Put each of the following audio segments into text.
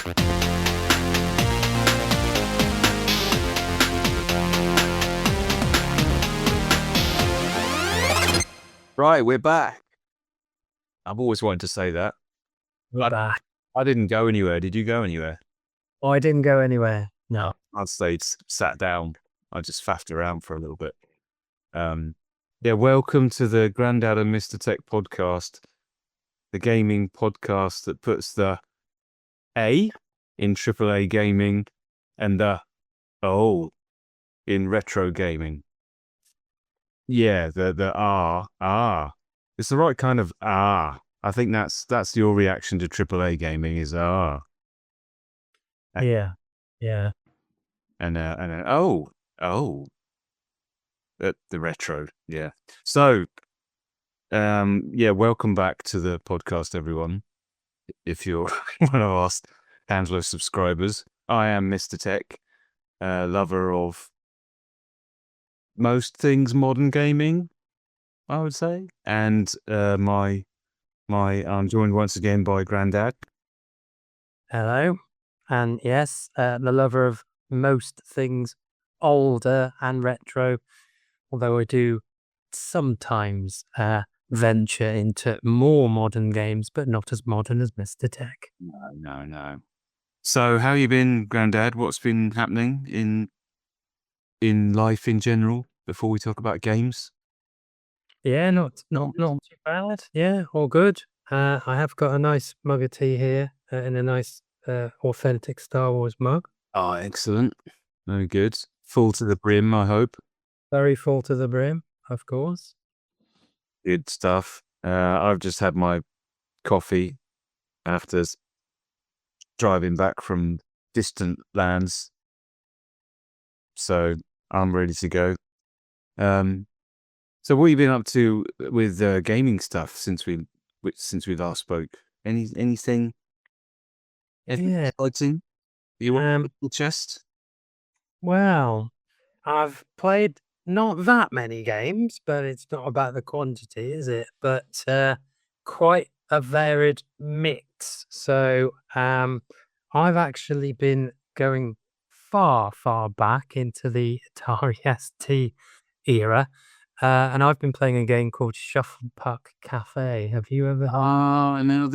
Right, we're back. I've always wanted to say that. We're back. I didn't go anywhere. Did you go anywhere? Oh, I didn't go anywhere. No. I stayed, sat down. I just faffed around for a little bit. Yeah, welcome to the Grandad and Mr. Tech podcast, the gaming podcast that puts the A in AAA gaming and the O in retro gaming. Yeah, the R. It's the right kind of R. I think that's your reaction to AAA gaming is R. Yeah. And oh, the retro. Yeah. So, yeah, welcome back to the podcast, everyone. If you're one of our handful of subscribers, I am Mr. Tech, lover of most things modern gaming, I would say, and I'm joined once again by Grandad. Hello. And yes, the lover of most things older and retro, although I do sometimes venture into more modern games, but not as modern as Mr. Tech. No. So, how you been, Grandad? What's been happening in life in general before we talk about games? Yeah, not too bad. Yeah, all good. I have got a nice mug of tea here in a nice authentic Star Wars mug. Oh, excellent. Very good. Full to the brim, I hope. Very full to the brim, of course. Good stuff. I've just had my coffee after driving back from distant lands, so I'm ready to go. So what have you been up to with gaming stuff since we last spoke? Anything Yeah. exciting? You want the chest? Well, I've played not that many games, but it's not about the quantity, is it? But quite a varied mix. So I've actually been going far back into the Atari ST era, and I've been playing a game called Shuffle Puck Cafe. Have you ever heard? Now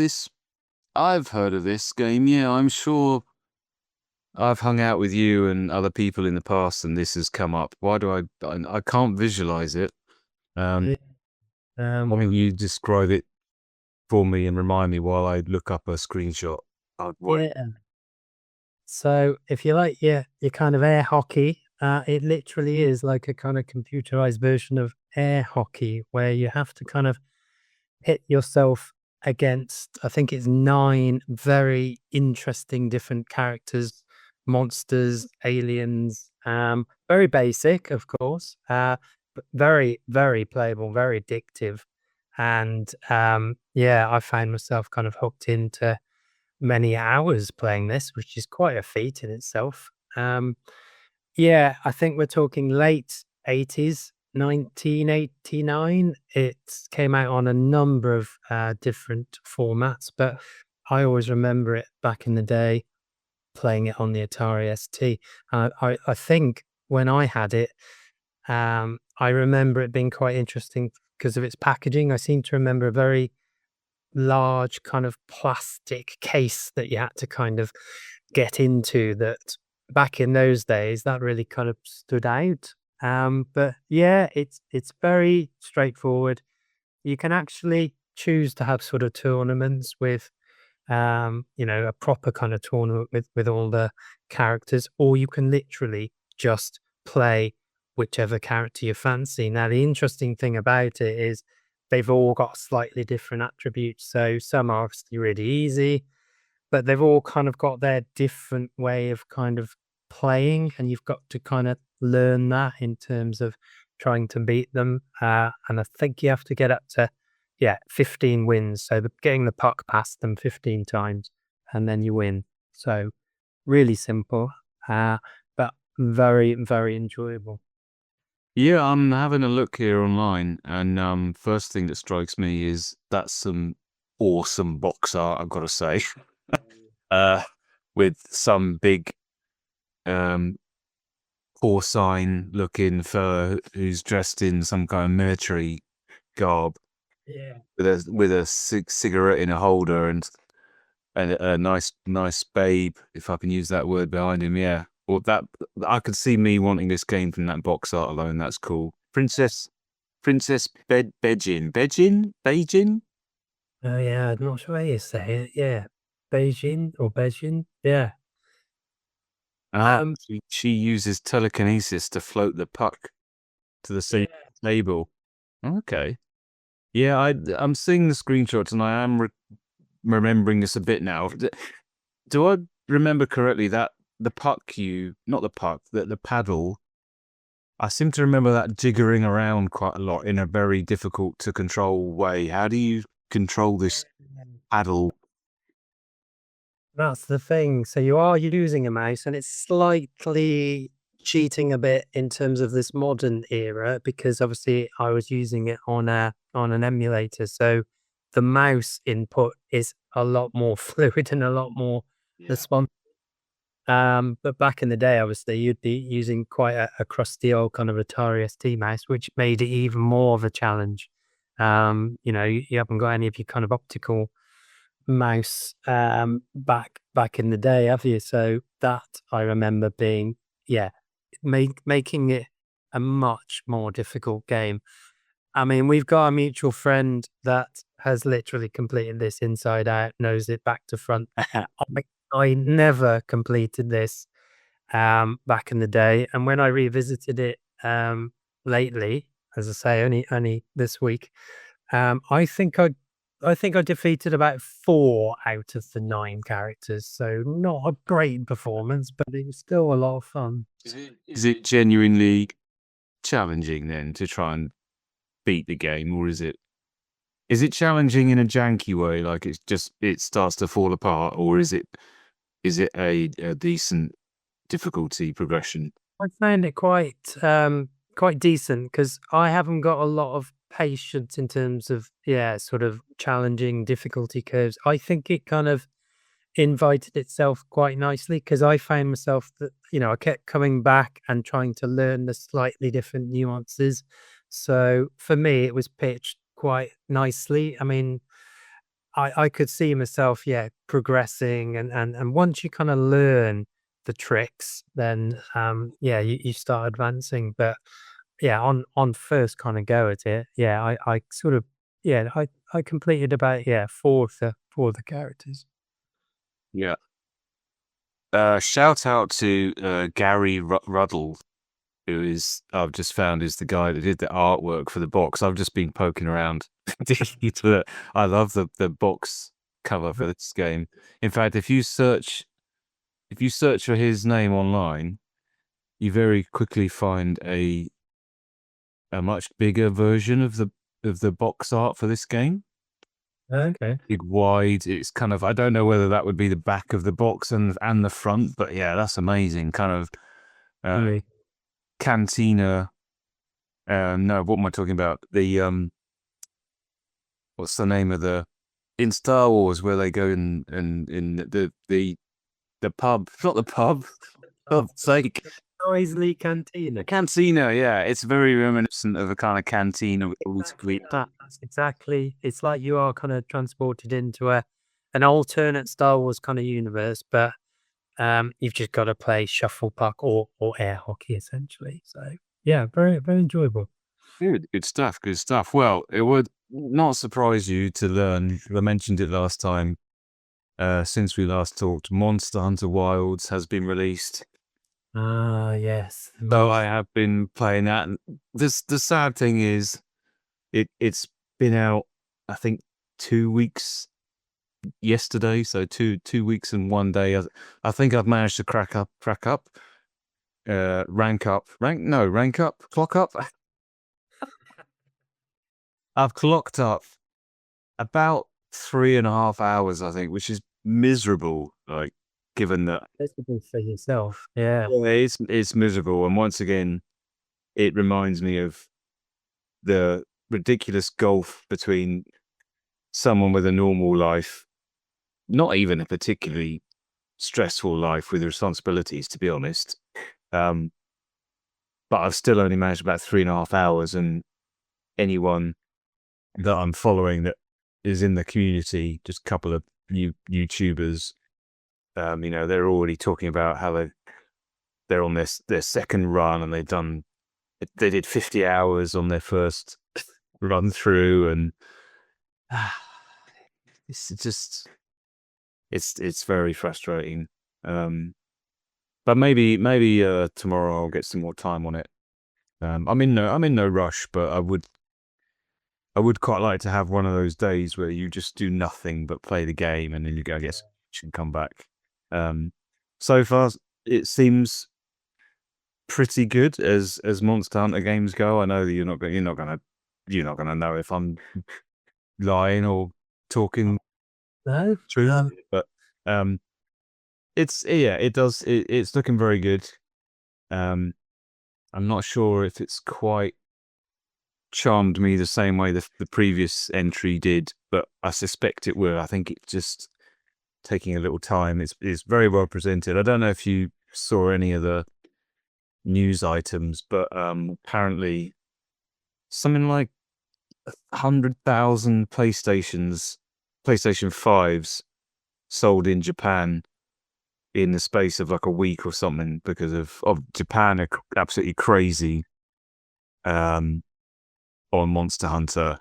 I've heard of this game. Yeah, I'm sure I've hung out with you and other people in the past, and this has come up. Why do I can't visualize it. Why don't you describe it for me and remind me while I look up a screenshot? Yeah. So if you like your kind of air hockey, it literally is like a kind of computerized version of air hockey where you have to kind of hit yourself against, I think it's 9 very interesting different characters, monsters, aliens. Very basic, of course, but very, very playable, very addictive. And yeah, I find myself kind of hooked into many hours playing this, which is quite a feat in itself. Yeah, I think we're talking late 80s, 1989. It came out on a number of different formats, but I always remember it back in the day playing it on the Atari ST. I think when I had it, I remember it being quite interesting because of its packaging. I seem to remember a very large kind of plastic case that you had to kind of get into that back in those days that really kind of stood out. But yeah, it's very straightforward. You can actually choose to have sort of tournaments with a proper kind of tournament with all the characters, or you can literally just play whichever character you fancy. Now, the interesting thing about it is they've all got slightly different attributes. So some are obviously really easy, but they've all kind of got their different way of kind of playing, and you've got to kind of learn that in terms of trying to beat them. And I think you have to get up to 15 wins. So getting the puck past them 15 times, and then you win. So really simple, but very, very enjoyable. Yeah, I'm having a look here online, and first thing that strikes me is that's some awesome box art, I've got to say. with some big porcine looking fella who's dressed in some kind of military garb Yeah. with a cigarette in a holder and a nice babe, if I can use that word, behind him. Yeah. Well, that I could see me wanting this game from that box art alone. That's cool. Princess Beijing. Oh yeah, I'm not sure how you say it. Yeah, Beijing. Yeah. Um. She uses telekinesis to float the puck to the same Yeah. table. Okay. Yeah, I'm seeing the screenshots and I am remembering this a bit now. Do I remember correctly that the paddle, I seem to remember that jiggering around quite a lot in a very difficult to control way. How do you control this paddle? That's the thing. So you are using a mouse, and it's slightly cheating a bit in terms of this modern era because obviously I was using it on an emulator. So the mouse input is a lot more fluid and a lot more Yeah. responsive. But back in the day, obviously, you'd be using quite a crusty old kind of Atari ST mouse, which made it even more of a challenge. You haven't got any of your kind of optical mouse back in the day, have you? So that I remember being, yeah, making it a much more difficult game. I mean, we've got a mutual friend that has literally completed this inside out, knows it back to front. I never completed this back in the day, and when I revisited it lately, as I say, only this week, I think I defeated about 4 out of the 9 characters, so not a great performance, but it was still a lot of fun. Is it genuinely challenging then to try and beat the game, or is it challenging in a janky way, like it starts to fall apart, or is it a decent difficulty progression? I found it quite decent because I haven't got a lot of patience in terms of, yeah, sort of challenging difficulty curves. I think it kind of invited itself quite nicely because I found myself that, I kept coming back and trying to learn the slightly different nuances. So for me, it was pitched quite nicely. I mean, I could see myself, yeah, progressing and once you kind of learn the tricks, then yeah, you start advancing. But yeah, on first kind of go at it, yeah, I sort of yeah, I completed about yeah, four of the characters. Yeah. Shout out to Gary Ruddle, who is I've just found is the guy that did the artwork for the box. I've just been poking around. I love the box cover for this game. In fact, if you search for his name online, you very quickly find a much bigger version of the box art for this game. Okay. Big wide. It's kind of, I don't know whether that would be the back of the box and the front, but yeah, that's amazing. Kind of Really? cantina. No, what am I talking about? What's the name of in Star Wars where they go in the pub? Not the pub. For God's sake. Noisily Cantina. Cantina, yeah. It's very reminiscent of a kind of cantina with all Exactly that. That's exactly. It's like you are kind of transported into an alternate Star Wars kind of universe, but you've just got to play shuffle puck or air hockey essentially. So yeah, very enjoyable. Good stuff. Good stuff. Well, it would not surprise you to learn. I mentioned it last time. Since we last talked, Monster Hunter Wilds has been released. Ah, yes. So I have been playing that. And the sad thing is, it's been out, I think, 2 weeks yesterday. So two weeks and one day. I think I've managed to rank up, clock up. I've clocked up about 3.5 hours, I think, which is miserable. Like, given that Visible for yourself. Yeah. it's miserable, and once again, it reminds me of the ridiculous gulf between someone with a normal life, not even a particularly stressful life with responsibilities, to be honest. But I've still only managed about 3.5 hours, and anyone that I'm following that is in the community, just a couple of YouTubers, they're already talking about how they're on their second run, and they did 50 hours on their first run through, and it's just it's very frustrating. But maybe tomorrow I'll get some more time on it. I'm in no rush, but I would quite like to have one of those days where you just do nothing but play the game, and then you go get some lunch and come back. So far it seems pretty good as Monster Hunter games go. I know that you're not gonna know if I'm lying or talking No, true, but it's looking very good. I'm not sure if it's quite charmed me the same way the previous entry did, but I suspect it will. I think it's just taking a little time. It's very well presented. I don't know if you saw any of the news items, but apparently something like 100,000 PlayStation 5s sold in Japan in the space of like a week or something, because of Japan are absolutely crazy on Monster Hunter.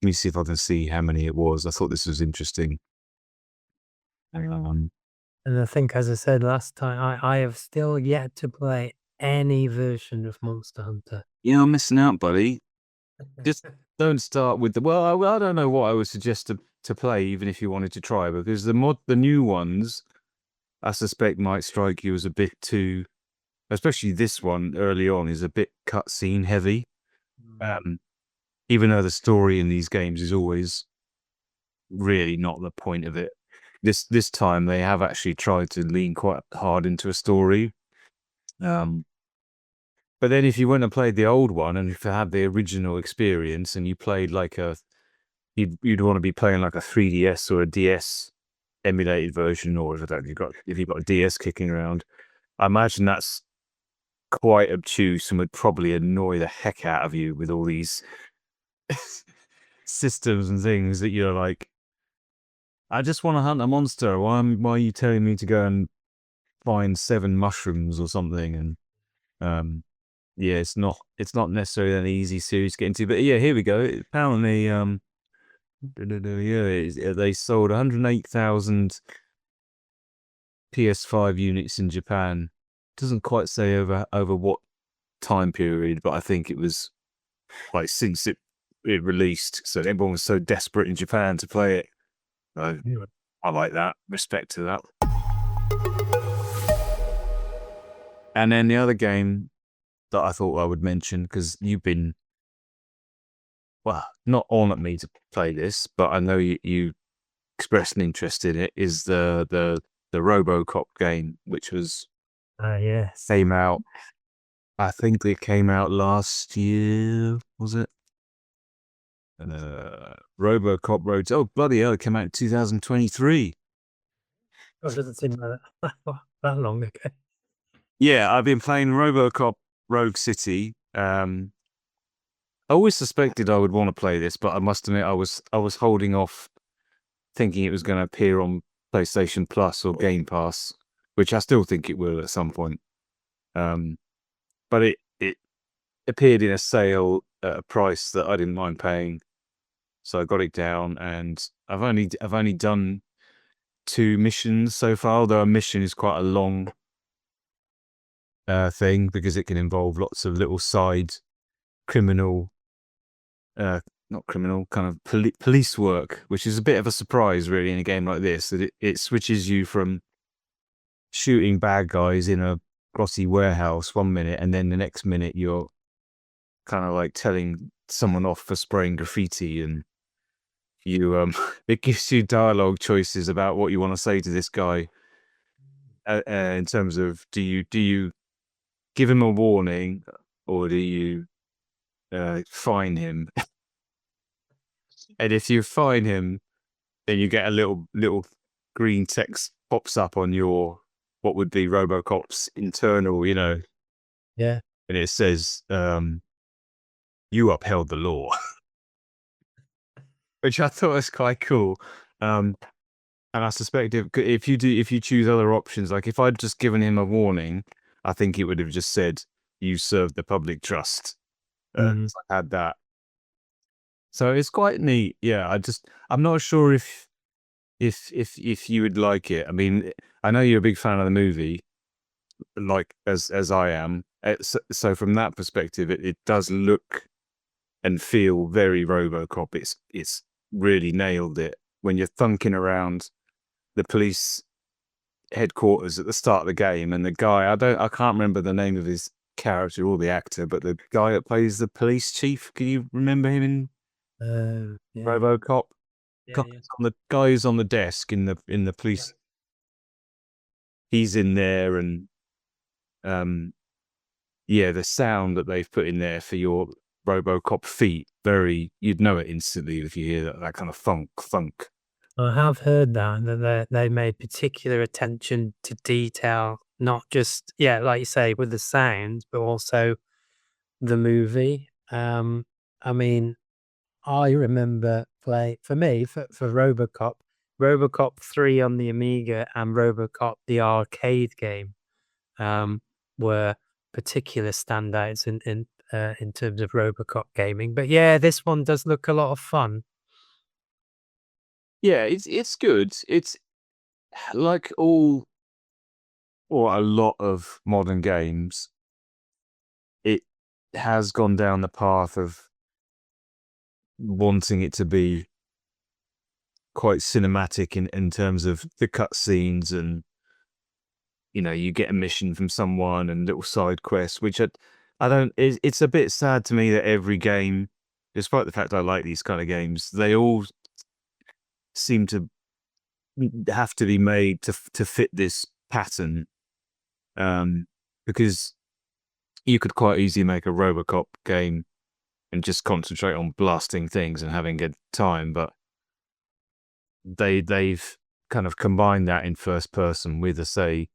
Let me see if I can see how many it was. I thought this was interesting. and I think, as I said last time, I have still yet to play any version of Monster Hunter. Yeah, I'm missing out, buddy. Just don't start with I don't know what I would suggest to play, even if you wanted to try, because the new ones, I suspect, might strike you as a bit too, especially this one early on is a bit cutscene heavy. Even though the story in these games is always really not the point of it. This time they have actually tried to lean quite hard into a story. But then if you went and played the old one, and if you had the original experience, and you played like you'd want to be playing like a 3DS or a DS emulated version, or if you've got a DS kicking around, I imagine that's quite obtuse and would probably annoy the heck out of you with all these systems and things that you're like, I just want to hunt a monster. Why are you telling me to go and find 7 mushrooms or something? And yeah, it's not necessarily an easy series to get into. But yeah, here we go. Apparently, they sold 108,000 PS5 units in Japan. Doesn't quite say over what time period, but I think it was like since it released. So everyone was so desperate in Japan to play it. So I like that. Respect to that. And then the other game that I thought I would mention, because you've been, well, not on at me to play this, but I know you expressed an interest in it, is the RoboCop game, which was Yes. came out. I think it came out last year, was it? RoboCop Roads. Oh, bloody hell, it came out in 2023. Oh, it doesn't seem like that long ago. Yeah, I've been playing RoboCop Rogue City. I always suspected I would want to play this, but I must admit I was holding off, thinking it was going to appear on PlayStation Plus or Game Pass, which I still think it will at some point. But it appeared in a sale at a price that I didn't mind paying, so I got it down, and I've only done 2 missions so far. Although a mission is quite a long thing, because it can involve lots of little side criminal, not criminal, kind of police work, which is a bit of a surprise really in a game like this, that it switches you from shooting bad guys in a glossy warehouse 1 minute, and then the next minute you're kind of like telling someone off for spraying graffiti, and you it gives you dialogue choices about what you want to say to this guy, in terms of do you give him a warning, or do you fine him? And if you fine him, then you get a little green text pops up on your what would be RoboCop's internal, Yeah. and it says, "You upheld the law," which I thought was quite cool. And I suspect if you choose other options, like if I'd just given him a warning, I think it would have just said, "You served the public trust." Mhm. So I had that. So it's quite neat. Yeah, I'm not sure if you would like it. I mean, I know you're a big fan of the movie, like as I am. So from that perspective, it does look and feel very RoboCop. It's really nailed it when you're thunking around the police headquarters at the start of the game, and the guy I can't remember the name of his character or the actor, but the guy that plays the police chief. Can you remember him in Yeah. RoboCop? Yeah, yeah. The guy who's on the desk in the police. He's in there, and yeah, the sound that they've put in there for your RoboCop feet, you'd know it instantly if you hear that kind of thunk. I have heard that they made particular attention to detail, not just, yeah, like you say, with the sound, but also the movie. I mean, I remember for RoboCop 3 on the Amiga and RoboCop the arcade game were particular standouts in terms of RoboCop gaming. But yeah, this one does look a lot of fun. Yeah, it's good. It's like all or a lot of modern games. It has gone down the path of wanting it to be quite cinematic in terms of the cutscenes, and you get a mission from someone and little side quests, which I don't. It's a bit sad to me that every game, despite the fact I like these kind of games, they all seem to have to be made to fit this pattern. Because you could quite easily make a RoboCop game and just concentrate on blasting things and having a good time, but they've kind of combined that in first person with, say,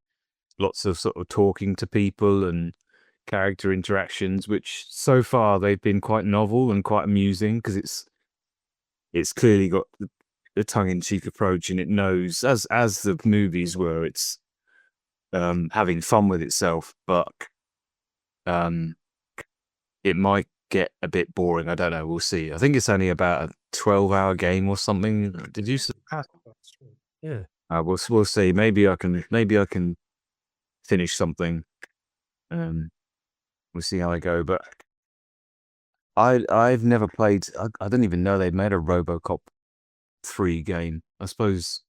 lots of sort of talking to people and character interactions, which so far they've been quite novel and quite amusing, because it's clearly got the tongue-in-cheek approach, and it knows, as the movies were, it's having fun with itself, but it might get a bit boring. I don't know. We'll see. I think it's only about a 12-hour game or something. Did you? Yeah. We'll see. Maybe I can finish something. We'll see how I go. But I've never played. I don't even know they'd made a RoboCop 3 game. I suppose.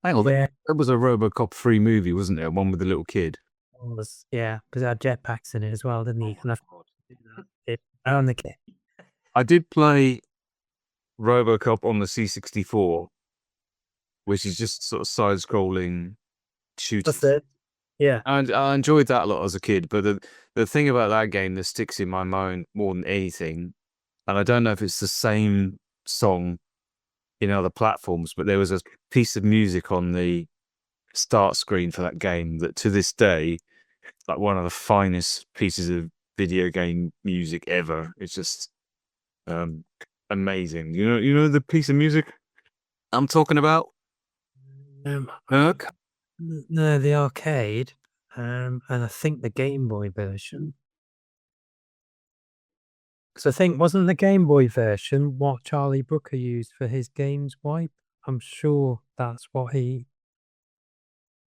Hang on, Yeah. there was a RoboCop 3 movie, wasn't there? One with the little kid. Yeah, because it had jetpacks in it as well, didn't he? And on the kit. I did play RoboCop on the C64, which is just sort of side-scrolling shooting. That's it. Yeah. And I enjoyed that a lot as a kid, but the thing about that game that sticks in my mind more than anything, and I don't know if it's the same song in other platforms, but there was a piece of music on the start screen for that game that to this day, like one of the finest pieces of video game music ever. It's just amazing. You know the piece of music I'm talking about? No, the arcade, and I think the Game Boy version. Because I think wasn't the Game Boy version what Charlie Brooker used for his games wipe? I'm sure that's what he.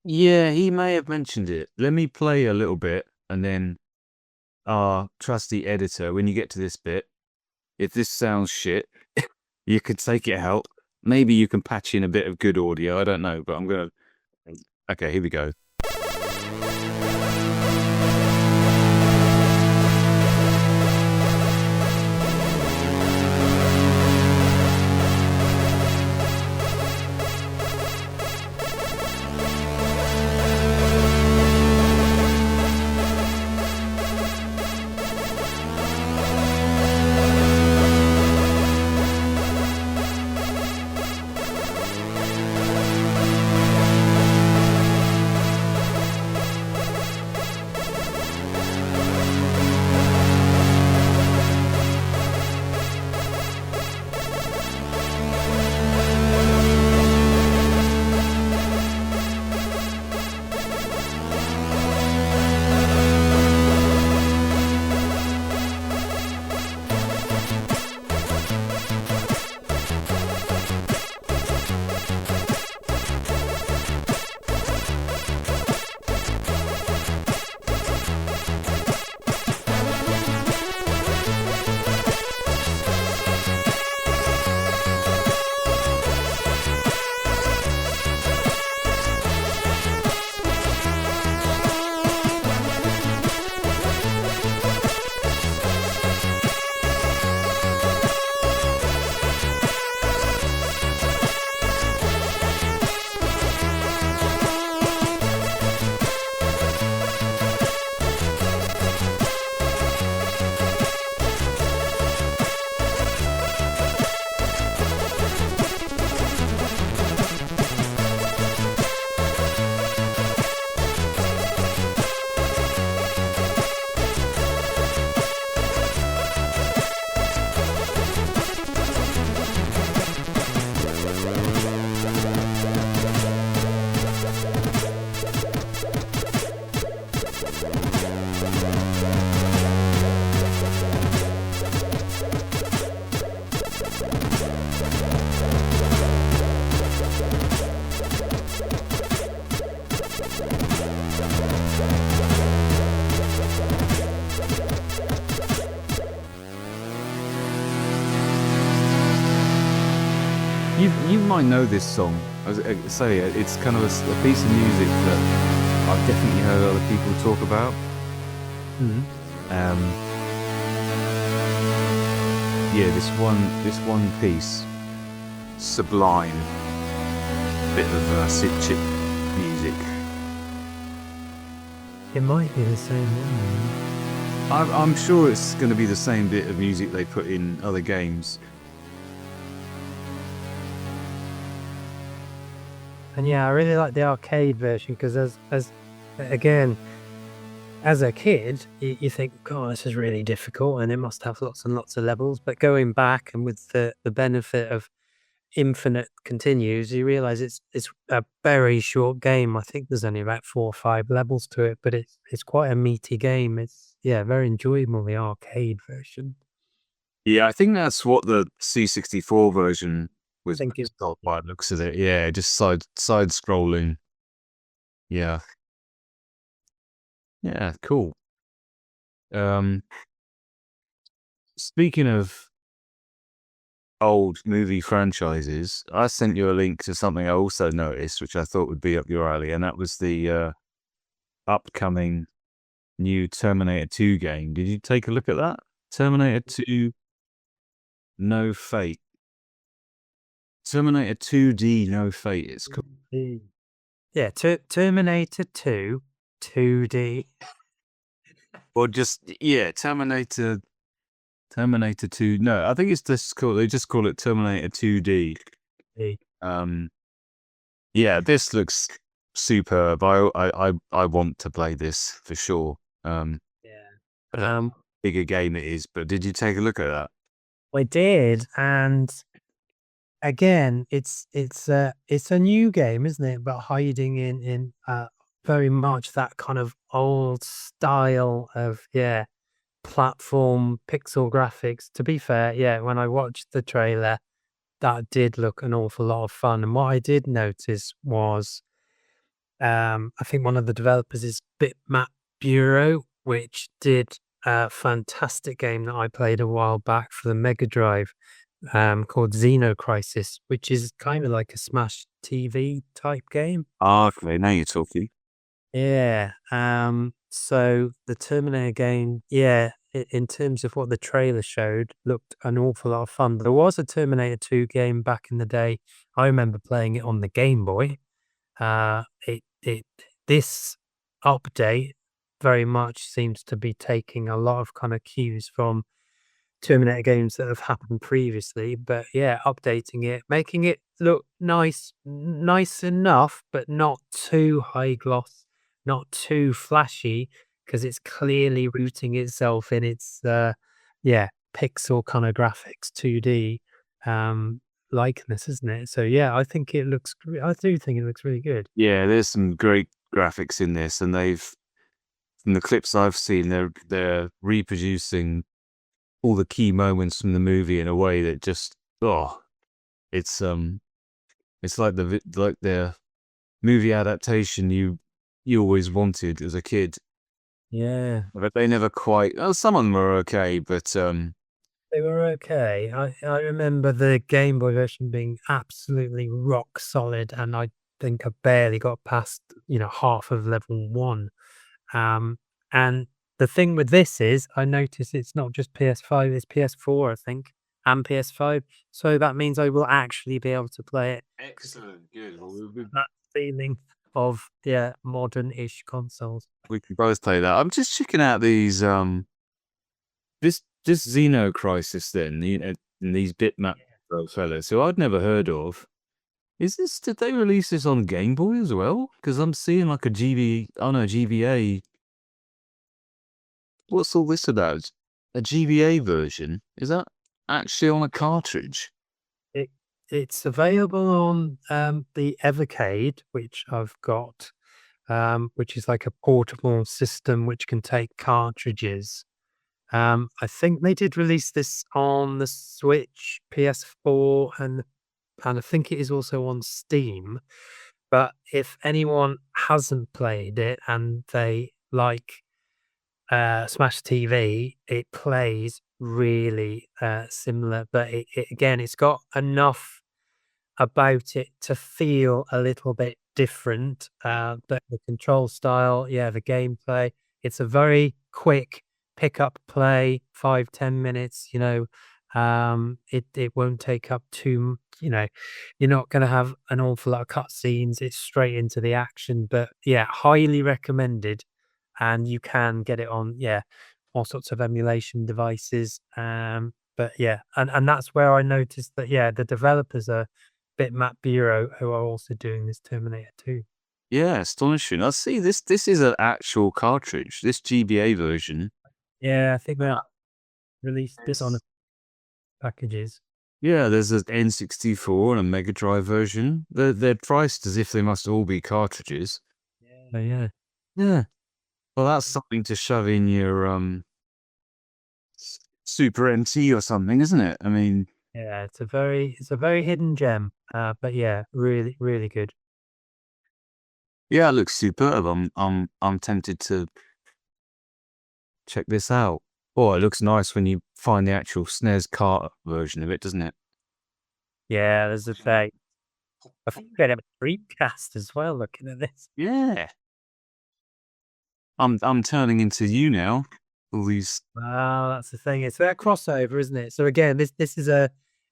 Yeah, he may have mentioned it. Let me play a little bit, and then our trusty editor, when you get to this bit, if this sounds shit, you could take it out. Maybe you can patch in a bit of good audio. I don't know, but I'm going to... Okay, here we go. You might know this song. I say it's kind of a piece of music that I've definitely heard other people talk about. Yeah, this one piece, sublime, bit of Sid Chip music. It might be the same one. I'm sure it's going to be the same bit of music they put in other games. And yeah, I really like the arcade version because again, as a kid, you think, God, this is really difficult and it must have lots and lots of levels. But going back and with the benefit of infinite continues, you realize it's a very short game. I think there's only about 4 or 5 levels to it, but it's quite a meaty game. It's very enjoyable, the arcade version. Yeah, I think that's what the C64 version was think it's- based on by the looks of it. Yeah, just side scrolling. Yeah. Yeah, cool. Speaking of old movie franchises, I sent you a link to something I also noticed, which I thought would be up your alley, and that was the upcoming new Terminator 2 game. Did you take a look at that? Terminator 2 No Fate. Terminator 2D No Fate, it's called. Yeah, Terminator 2 2D. Or just, yeah, Terminator 2. No, I think it's just called, they just call it Terminator 2D. Yeah, this looks superb. I want to play this for sure. Yeah. Bigger game it is, but did you take a look at that? I did, and again, it's a new game, isn't it? But hiding in very much that kind of old style of platform pixel graphics. To be fair, when I watched the trailer, that did look an awful lot of fun. And what I did notice was, I think one of the developers is Bitmap Bureau, which did a fantastic game that I played a while back for the Mega Drive, called Xenocrisis, which is kind of like a Smash TV type game. Ah, okay, now you're talking. Yeah. So the Terminator game, in terms of what the trailer showed, looked an awful lot of fun. There was a Terminator 2 game back in the day. I remember playing it on the Game Boy. This update very much seems to be taking a lot of kind of cues from Terminator games that have happened previously, but updating it, making it look nice enough, but not too high gloss, not too flashy, because it's clearly rooting itself in its pixel kind of graphics, 2D likeness, isn't it? So I think it looks. I do think it looks really good. Yeah, there's some great graphics in this, and from the clips I've seen, they're reproducing all the key moments from the movie in a way that just it's like the movie adaptation you always wanted as a kid. Yeah, But they never quite. Well, some of them were okay, but they were okay. I remember the Game Boy version being absolutely rock solid, and I think I barely got past half of level 1. And the thing with this is, I notice it's not just PS5, it's PS4, I think, and PS5. So that means I will actually be able to play it. excellent, good. That feeling of modern-ish consoles. We can both play that. I'm just checking out these this Xenocrisis then, and these bitmap fellas who I'd never heard of. Did they release this on Game Boy as well? Because I'm seeing like a GBA. What's all this about? A GBA version? Is that actually on a cartridge? It's available on the Evercade, which I've got, which is like a portable system which can take cartridges. I think they did release this on the Switch, PS4, and I think it is also on Steam. But if anyone hasn't played it and they like Smash TV, it plays really similar. But again, it's got enough about it to feel a little bit different. But the control style, yeah, the gameplay, it's a very quick pick up play, 5-10 minutes. It won't take up you're not going to have an awful lot of cutscenes. It's straight into the action. But yeah, highly recommended, and you can get it on all sorts of emulation devices. But yeah, and that's where I noticed that the developers are Bitmap Bureau, who are also doing this Terminator 2. Yeah, astonishing. I see this is an actual cartridge, this GBA version. Yeah, I think they released this on packages. Yeah, there's an N64 and a Mega Drive version. They're priced as if they must all be cartridges. Yeah, yeah. Yeah. Well, that's something to shove in your Super NT or something, isn't it? I mean, Yeah, it's a very hidden gem. But yeah, really, really good. yeah, it looks superb. I'm tempted to check this out. Oh, it looks nice when you find the actual SNES cart version of it, doesn't it? Yeah, there's a fact. I think they have a Dreamcast as well, looking at this. Yeah. I'm turning into you now. All these. Wow, that's the thing. It's that crossover, isn't it? So again, this is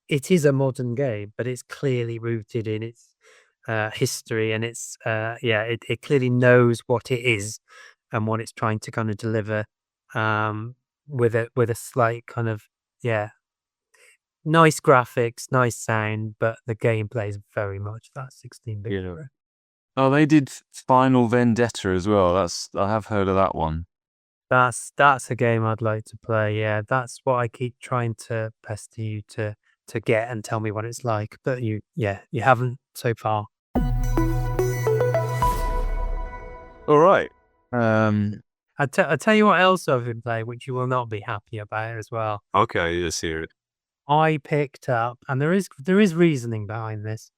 it is a modern game, but it's clearly rooted in its history, and it clearly knows what it is and what it's trying to kind of deliver, with a slight kind of nice graphics, nice sound, but the gameplay is very much that 16-bit. Yeah. Oh, they did Final Vendetta as well. I have heard of that one. That's a game I'd like to play. Yeah, that's what I keep trying to pester you to get and tell me what it's like. But you haven't so far. All right. I tell you what else I've been playing, which you will not be happy about as well. Okay, let's hear it. I picked up, and there is reasoning behind this.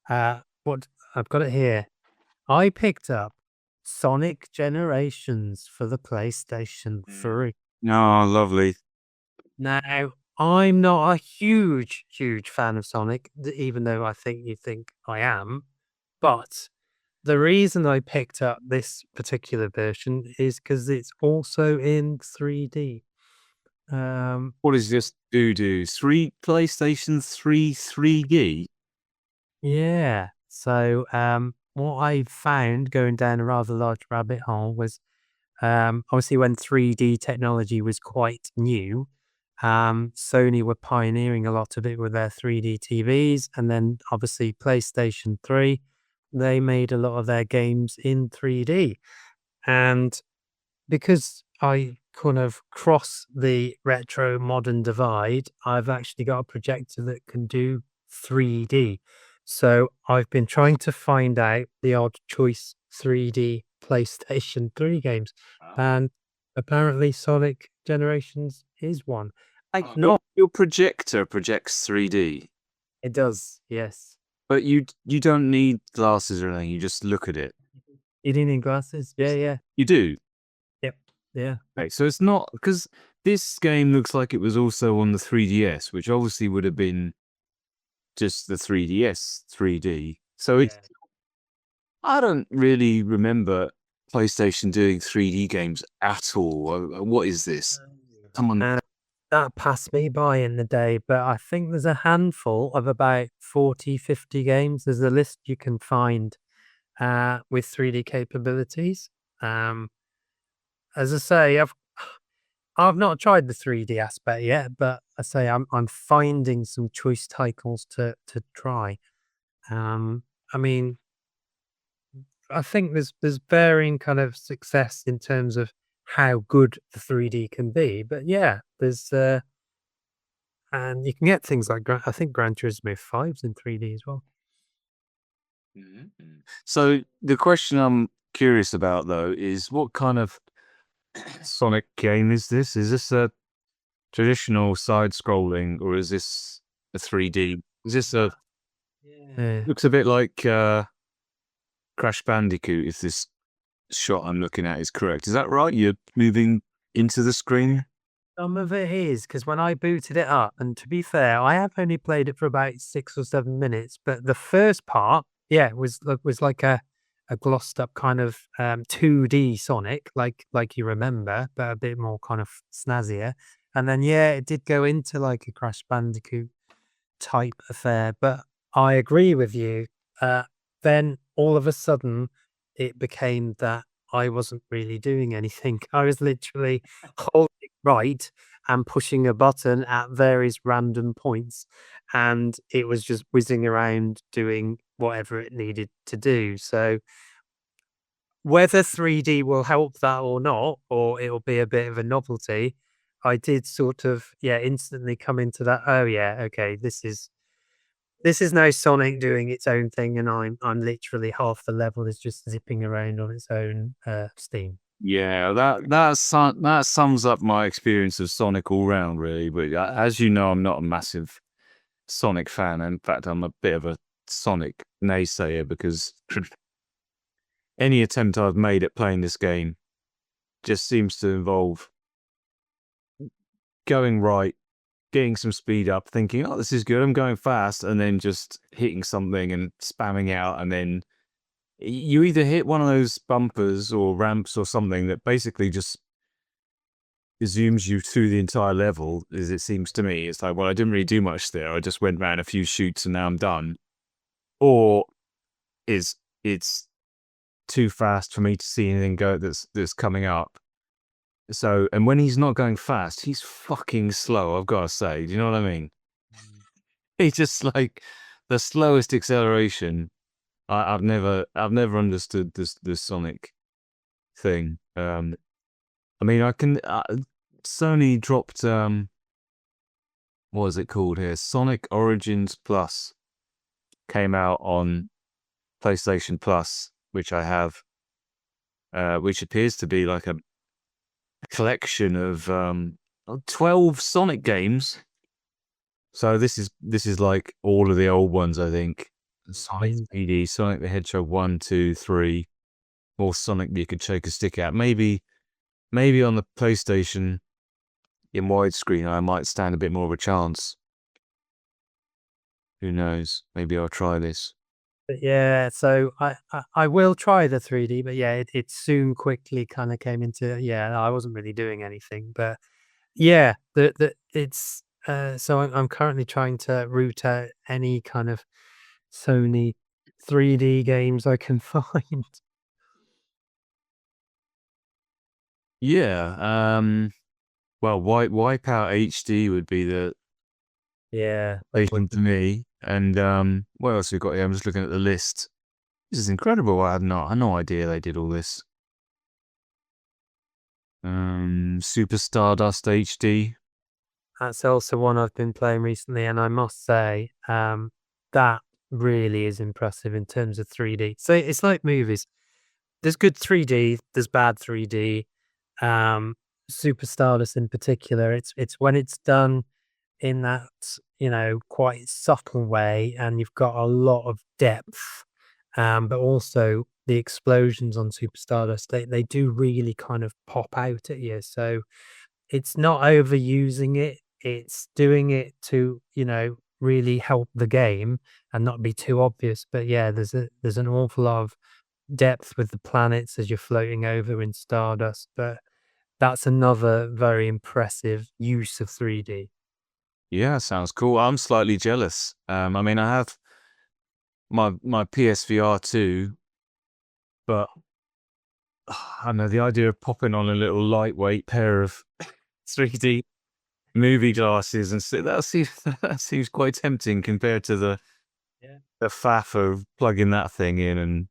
What I've got it here. I picked up Sonic Generations for the PlayStation 3. Oh, lovely. Now, I'm not a huge, huge fan of Sonic, even though I think you think I am. But the reason I picked up this particular version is because it's also in 3D. What does this do? Three PlayStation 3 3D? Yeah. So, what I found going down a rather large rabbit hole was obviously when 3D technology was quite new, Sony were pioneering a lot of it with their 3D TVs, and then obviously PlayStation 3, they made a lot of their games in 3D. And because I kind of cross the retro modern divide, I've actually got a projector that can do 3D. So I've been trying to find out the odd choice 3D PlayStation 3 games. And apparently Sonic Generations is one. Your projector projects 3D, It does, yes. but you don't need glasses or anything. You just look at it. You didn't need glasses? Yeah, yeah. You do. Yep. Yeah. Okay, so it's not because this game looks like it was also on the 3DS, which obviously would have been just the 3DS 3D. So it's I don't really remember PlayStation doing 3D games at all. What is this? Come on. That passed me by in the day, but I think there's a handful of about 40, 50 games. There's a list you can find with 3D capabilities. As I say, I've not tried the 3D aspect yet, but I say I'm finding some choice titles to try. I mean, I think there's varying kind of success in terms of how good the 3D can be, but yeah, there's and you can get things like I think Gran Turismo 5's in 3D as well. So the question I'm curious about though is what kind of Sonic game is this? Is this a traditional side-scrolling or is this a 3D? Is this a looks a bit like Crash Bandicoot if this shot I'm looking at is correct. Is that right? You're moving into the screen? Some of it is because when I booted it up, and to be fair, I have only played it for about 6 or 7 minutes, but the first part, yeah, was like a glossed up kind of 2D Sonic, like you remember, but a bit more kind of snazzier. And then yeah, it did go into like a Crash Bandicoot type affair. But I agree with you. Uh, then all of a sudden, it became that I wasn't really doing anything. I was literally holding right and pushing a button at various random points, and it was just whizzing around doing whatever it needed to do. So whether 3D will help that or not, or it'll be a bit of a novelty, I did sort of, yeah, instantly come into that. Oh yeah, okay, this is now Sonic doing its own thing, and I'm literally half the level is just zipping around on its own steam. Yeah, that sums up my experience of Sonic all round, really. But as you know, I'm not a massive Sonic fan. In fact, I'm a bit of a Sonic naysayer because any attempt I've made at playing this game just seems to involve going right, getting some speed up, thinking, "Oh, this is good. I'm going fast," and then just hitting something and spamming out, and then you either hit one of those bumpers or ramps or something that basically just zooms you through the entire level, as it seems to me. It's like, well, I didn't really do much there. I just went round a few shoots and now I'm done. Or is it's too fast for me to see anything go that's coming up. So, and when he's not going fast, he's fucking slow, I've got to say. Do you know what I mean? He's just like the slowest acceleration. I've never understood this Sonic thing. I mean, I can. Sony dropped what is it called here? Sonic Origins Plus came out on PlayStation Plus, which I have, which appears to be like a collection of 12 Sonic games. So this is like all of the old ones, I think. Sonic 3D, Sonic the Hedgehog 1, 2, 3, more Sonic that you could shake a stick at. Maybe on the PlayStation in widescreen, I might stand a bit more of a chance. Who knows? Maybe I'll try this. But yeah, so I will try the 3D, but yeah, it soon quickly kind of came into, yeah, I wasn't really doing anything, but yeah, the it's so I'm currently trying to root out any kind of Sony 3D games I can find. Yeah. Well, Wipeout HD would be the Yeah, that would PlayStation to me. And what else we got here? I'm just looking at the list. This is incredible. I had no idea they did all this. Super Stardust HD. that's also one I've been playing recently, and I must say, that really is impressive in terms of 3D. So it's like movies. There's good 3D, there's bad 3D. Um, Super Stardust in particular, it's when it's done in that, quite subtle way, and you've got a lot of depth, but also the explosions on Super Stardust, they do really kind of pop out at you. So it's not overusing it, it's doing it to, really help the game and not be too obvious. But yeah, there's an awful lot of depth with the planets as you're floating over in Stardust, but that's another very impressive use of 3D. Yeah, sounds cool. I'm slightly jealous. I mean, I have my PSVR 2, but I don't know, the idea of popping on a little lightweight pair of 3D movie glasses and that seems quite tempting compared to Yeah. the faff of plugging that thing in and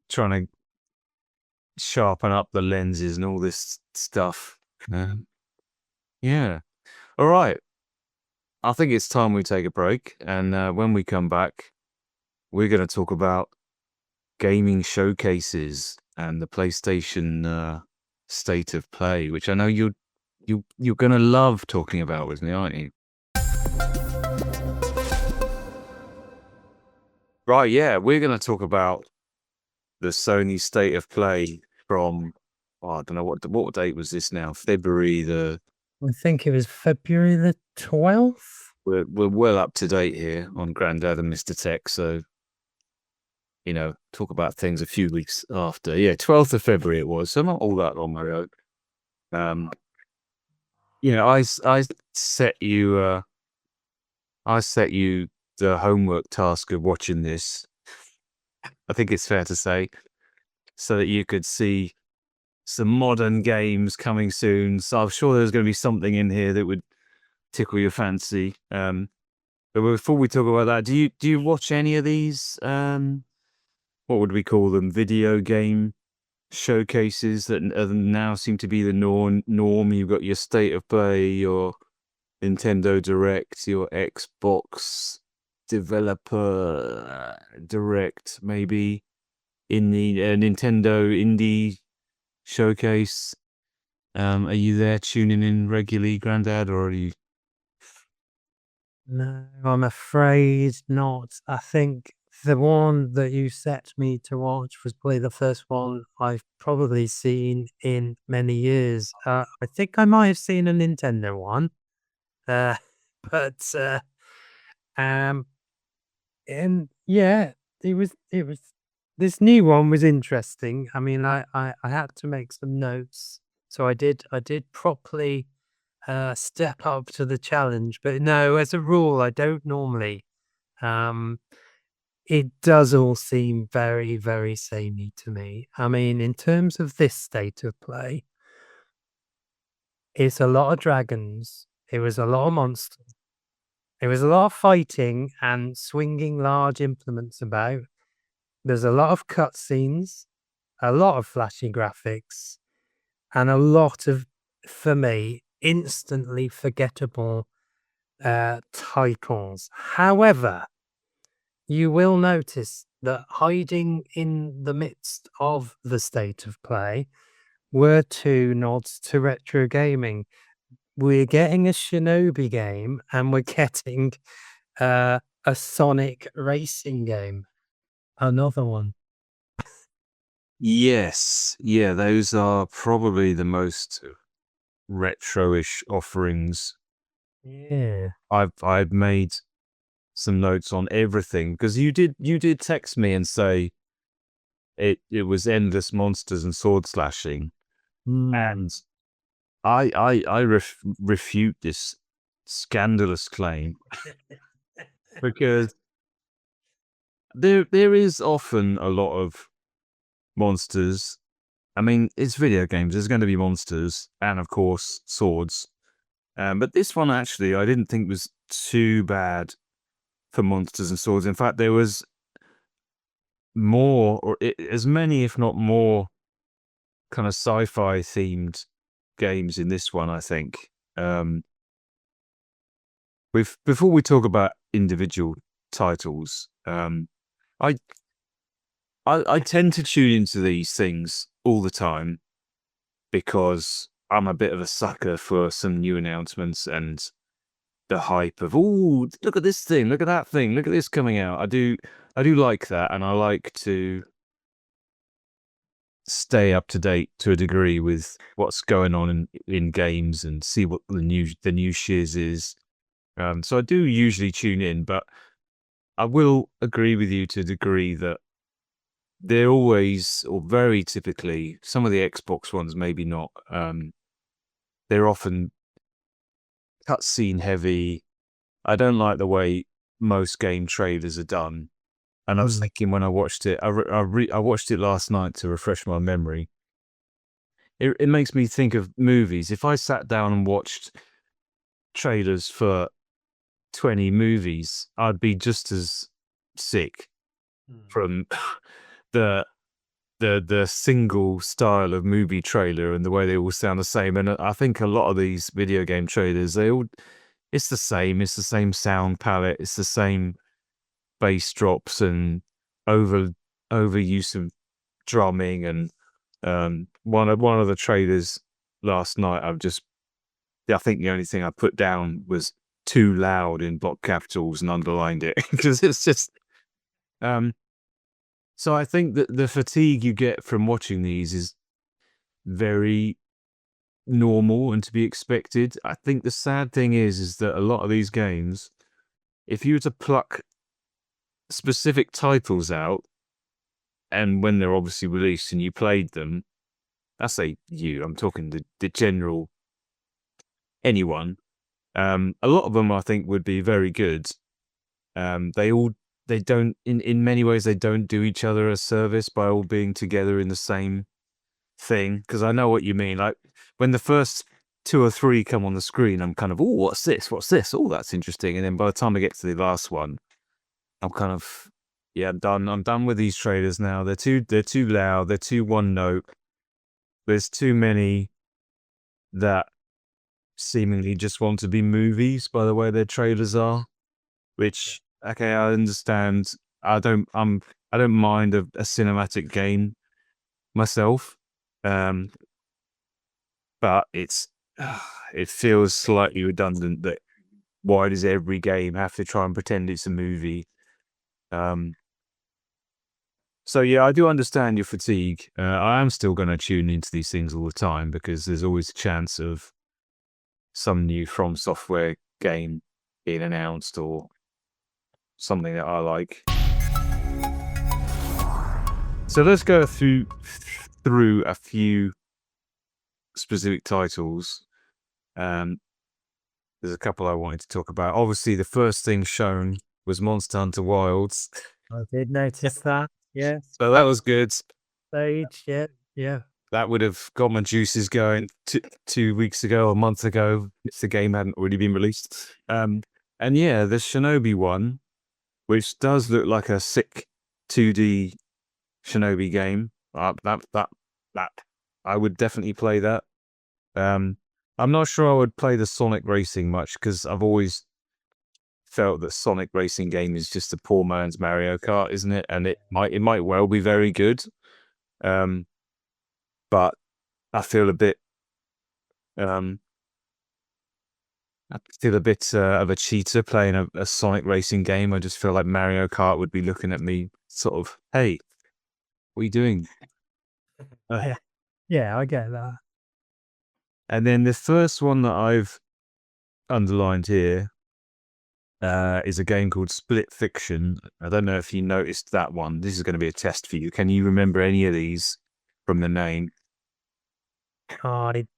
trying to sharpen up the lenses and all this stuff. Yeah. All right. I think it's time we take a break, and when we come back, we're going to talk about gaming showcases and the PlayStation State of Play, which I know you're going to love talking about with me, aren't you? Right, yeah, we're going to talk about the Sony State of Play from, oh, I don't know what date was this now? February the I think it was February the 12th. We're well up to date here on Grandad and Mr. Tech, so talk about things a few weeks after. Yeah, 12th of February it was, so not all that long ago. I set you the homework task of watching this. I think it's fair to say, so that you could see some modern games coming soon. So I'm sure there's going to be something in here that would tickle your fancy. But before we talk about that, do you watch any of these? What would we call them? Video game showcases that now seem to be the norm. You've got your State of Play, your Nintendo Direct, your Xbox Developer Direct, maybe in the Nintendo Indie Showcase. Are you there tuning in regularly, Grandad, or are you? No, I'm afraid not. I think the one that you set me to watch was probably the first one I've probably seen in many years. I think I might have seen a Nintendo one, uh, but um, and yeah, it was this new one was interesting. I mean, I had to make some notes, so I did properly step up to the challenge. But no, as a rule, I don't normally. Um, it does all seem very, very samey to me. I mean, in terms of this state of play, it's a lot of dragons. It was a lot of monsters. It was a lot of fighting and swinging large implements about. There's a lot of cutscenes, a lot of flashy graphics, and a lot of, for me, instantly forgettable titles. However, you will notice that hiding in the midst of the state of play were two nods to retro gaming. We're getting a Shinobi game and we're getting a Sonic racing game. Another one. Yes, yeah, those are probably the most retro-ish offerings. Yeah. I've made some notes on everything because you did text me and say it was endless monsters and sword slashing, and I refute this scandalous claim because there is often a lot of monsters. I mean, it's video games. There's going to be monsters and, of course, swords. But this one actually, I didn't think was too bad for monsters and swords. In fact, there was more, as many, if not more, kind of sci-fi themed games in this one. I think. Before we talk about individual titles, I I tend to tune into these things all the time because I'm a bit of a sucker for some new announcements and the hype of, oh, look at this thing, look at that thing, look at this coming out. I do like that, and I like to stay up to date to a degree with what's going on in games and see what the new shiz is. So I do usually tune in, but I will agree with you to a degree that they're always, or very typically, some of the Xbox ones, maybe not. They're often cutscene heavy. I don't like the way most game trailers are done. And I was thinking when I watched it, I watched it last night to refresh my memory. It makes me think of movies. If I sat down and watched trailers for 20 movies, I'd be just as sick from the single style of movie trailer and the way they all sound the same. And I think a lot of these video game trailers, it's the same sound palette, it's the same bass drops and overuse of drumming. And one of the trailers last night, I think the only thing I put down was "too loud" in block capitals and underlined it because it's just so I think that the fatigue you get from watching these is very normal and to be expected. I think the sad thing is that a lot of these games, if you were to pluck specific titles out, and when they're obviously released and you played them, I say you, I'm talking the general anyone. A lot of them I think would be very good. They don't in many ways they don't do each other a service by all being together in the same thing. Because I know what you mean. Like when the first 2 or 3 come on the screen, I'm kind of, oh, what's this? What's this? Oh, that's interesting. And then by the time I get to the last one, I'm kind of, yeah, I'm done. I'm done with these trailers now. They're too loud. They're too one note. There's too many that seemingly just want to be movies by the way their trailers are. Which, okay, I understand. I don't mind a cinematic game myself, but it feels slightly redundant that why does every game have to try and pretend it's a movie? So yeah, I do understand your fatigue. I am still going to tune into these things all the time because there's always a chance of some new From Software game being announced or something that I like. So let's go through a few specific titles. There's a couple I wanted to talk about. Obviously, the first thing shown was Monster Hunter Wilds. I did notice that. Yeah. So that was good. Stage. Yeah. Yeah. That would have got my juices going 2 weeks ago or a month ago if the game hadn't already been released. And yeah, the Shinobi one, which does look like a sick 2D Shinobi game. That I would definitely play that. I'm not sure I would play the Sonic Racing much because I've always felt that Sonic Racing game is just a poor man's Mario Kart, isn't it? And it might well be very good. But I feel a bit of a cheater playing a Sonic Racing game. I just feel like Mario Kart would be looking at me sort of, hey, what are you doing? Yeah, I get that. And then the first one that I've underlined here is a game called Split Fiction. I don't know if you noticed that one. This is going to be a test for you. Can you remember any of these from the name?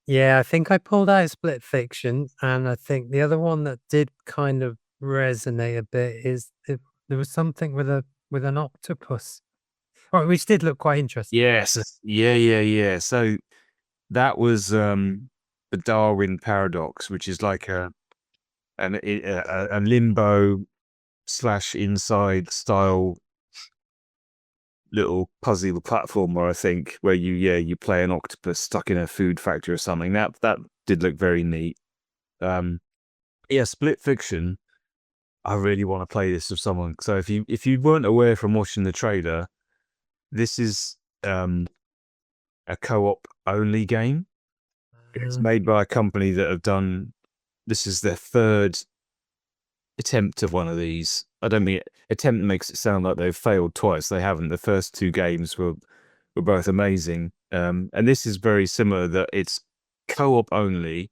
Yeah, I think I pulled out Split Fiction, and I think the other one that did kind of resonate a bit is there was something with an octopus, which did look quite interesting. Yes. Yeah. So that was the Darwin Paradox, which is like a limbo / inside style little puzzle platformer, I think, where you play an octopus stuck in a food factory or something. That did look very neat. Yeah, Split Fiction. I really want to play this with someone. So if you weren't aware from watching the trailer, this is a co-op only game. It's made by a company that have done. This is their third attempt of one of these. I don't mean attempt makes it sound like they've failed twice. They haven't. The first 2 games were both amazing. And this is very similar. That it's co-op only.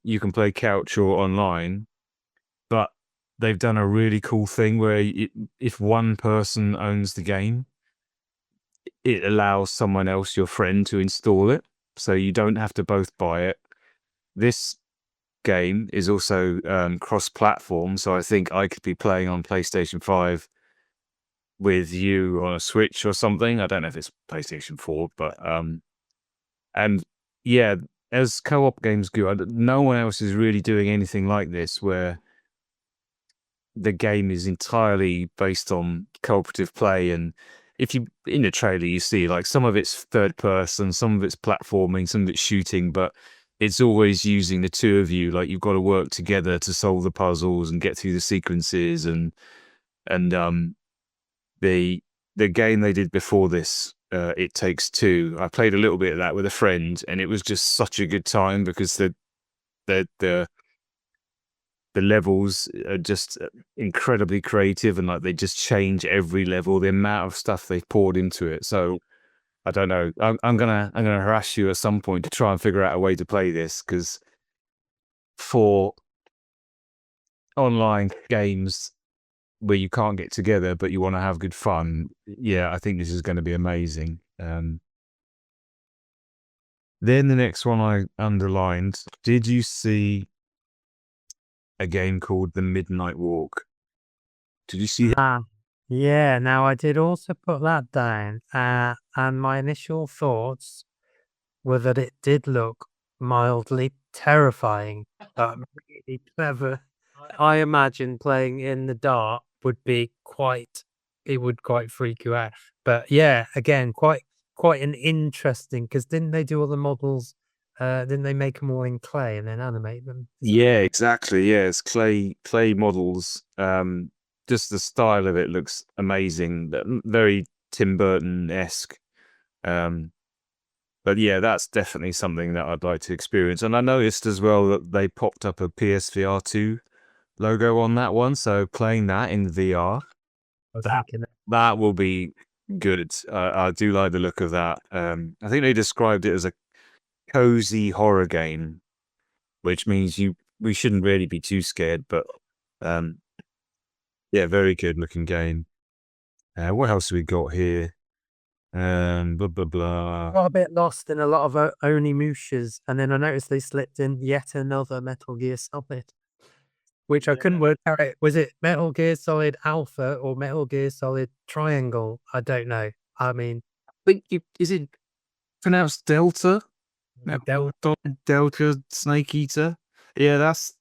You can play couch or online, but they've done a really cool thing where if one person owns the game, it allows someone else, your friend, to install it. So you don't have to both buy it. This game is also cross-platform, so I think I could be playing on PlayStation 5 with you on a Switch or something. I don't know if it's PlayStation 4, but and yeah, as co-op games go, no one else is really doing anything like this, where the game is entirely based on cooperative play. And if you in the trailer, you see like some of it's third person, some of it's platforming, some of it's shooting, but it's always using the 2 of you. Like you've got to work together to solve the puzzles and get through the sequences. And the game they did before this, It Takes Two, I played a little bit of that with a friend, and it was just such a good time because the levels are just incredibly creative, and like they just change every level, the amount of stuff they've poured into it. So I don't know. I'm gonna harass you at some point to try and figure out a way to play this, because for online games where you can't get together but you want to have good fun, yeah, I think this is going to be amazing. Then the next one I underlined. Did you see a game called The Midnight Walk? Did you see that? Yeah, now I did also put that down, and my initial thoughts were that it did look mildly terrifying, but really clever. I imagine playing in the dark would be it would quite freak you out. But yeah, again, quite an interesting, because didn't they do all the models? Didn't they make them all in clay and then animate them? Yeah, exactly. Yeah, it's clay models. Just the style of it looks amazing. Very Tim Burton-esque. But yeah, that's definitely something that I'd like to experience. And I noticed as well that they popped up a PSVR 2 logo on that one. So playing that in VR, I was that, thinking, that will be good. I do like the look of that. I think they described it as a cozy horror game, which means we shouldn't really be too scared. But yeah, very good looking game. What else have we got here? Blah blah blah. got a bit lost in a lot of Onimushas, and then I noticed they slipped in yet another Metal Gear Solid, which I couldn't work out. Was it Metal Gear Solid Alpha or Metal Gear Solid Triangle? I don't know. I mean, Is it pronounced Delta? Del Delta Snake Eater. Yeah, that's.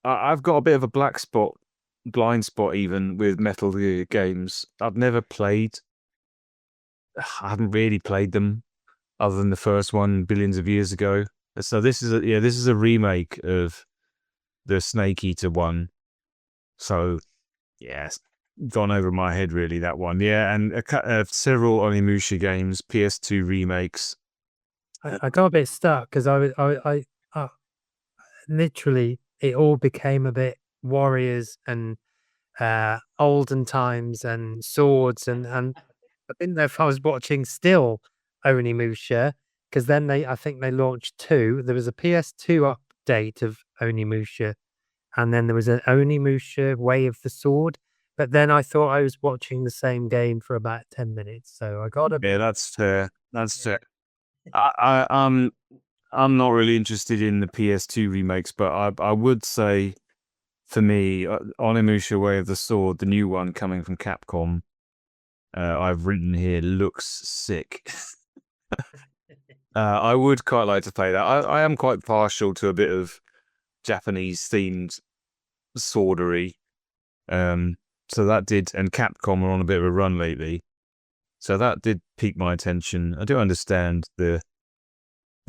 I've got a bit of a blind spot even with Metal Gear games. I've never played. I haven't really played them other than the first one billions of years ago. So this is a remake of the Snake Eater one. So yeah, it's gone over my head really, that one. Yeah, and several Onimusha games, PS2 remakes. I got a bit stuck because I literally it all became a bit warriors and olden times and swords and I didn't know if I was watching still Onimusha, because then I think they launched two. There was a PS2 update of Onimusha, and then there was an Onimusha Way of the Sword. But then I thought I was watching the same game for about 10 minutes, so I got a Yeah, bit. that's fair. That's fair. I'm not really interested in the PS2 remakes, but I would say, for me, Onimusha Way of the Sword, the new one coming from Capcom, I've written here, looks sick. I would quite like to play that. I am quite partial to a bit of Japanese themed swordery. So that did, and Capcom are on a bit of a run lately. So that did pique my attention. I do understand the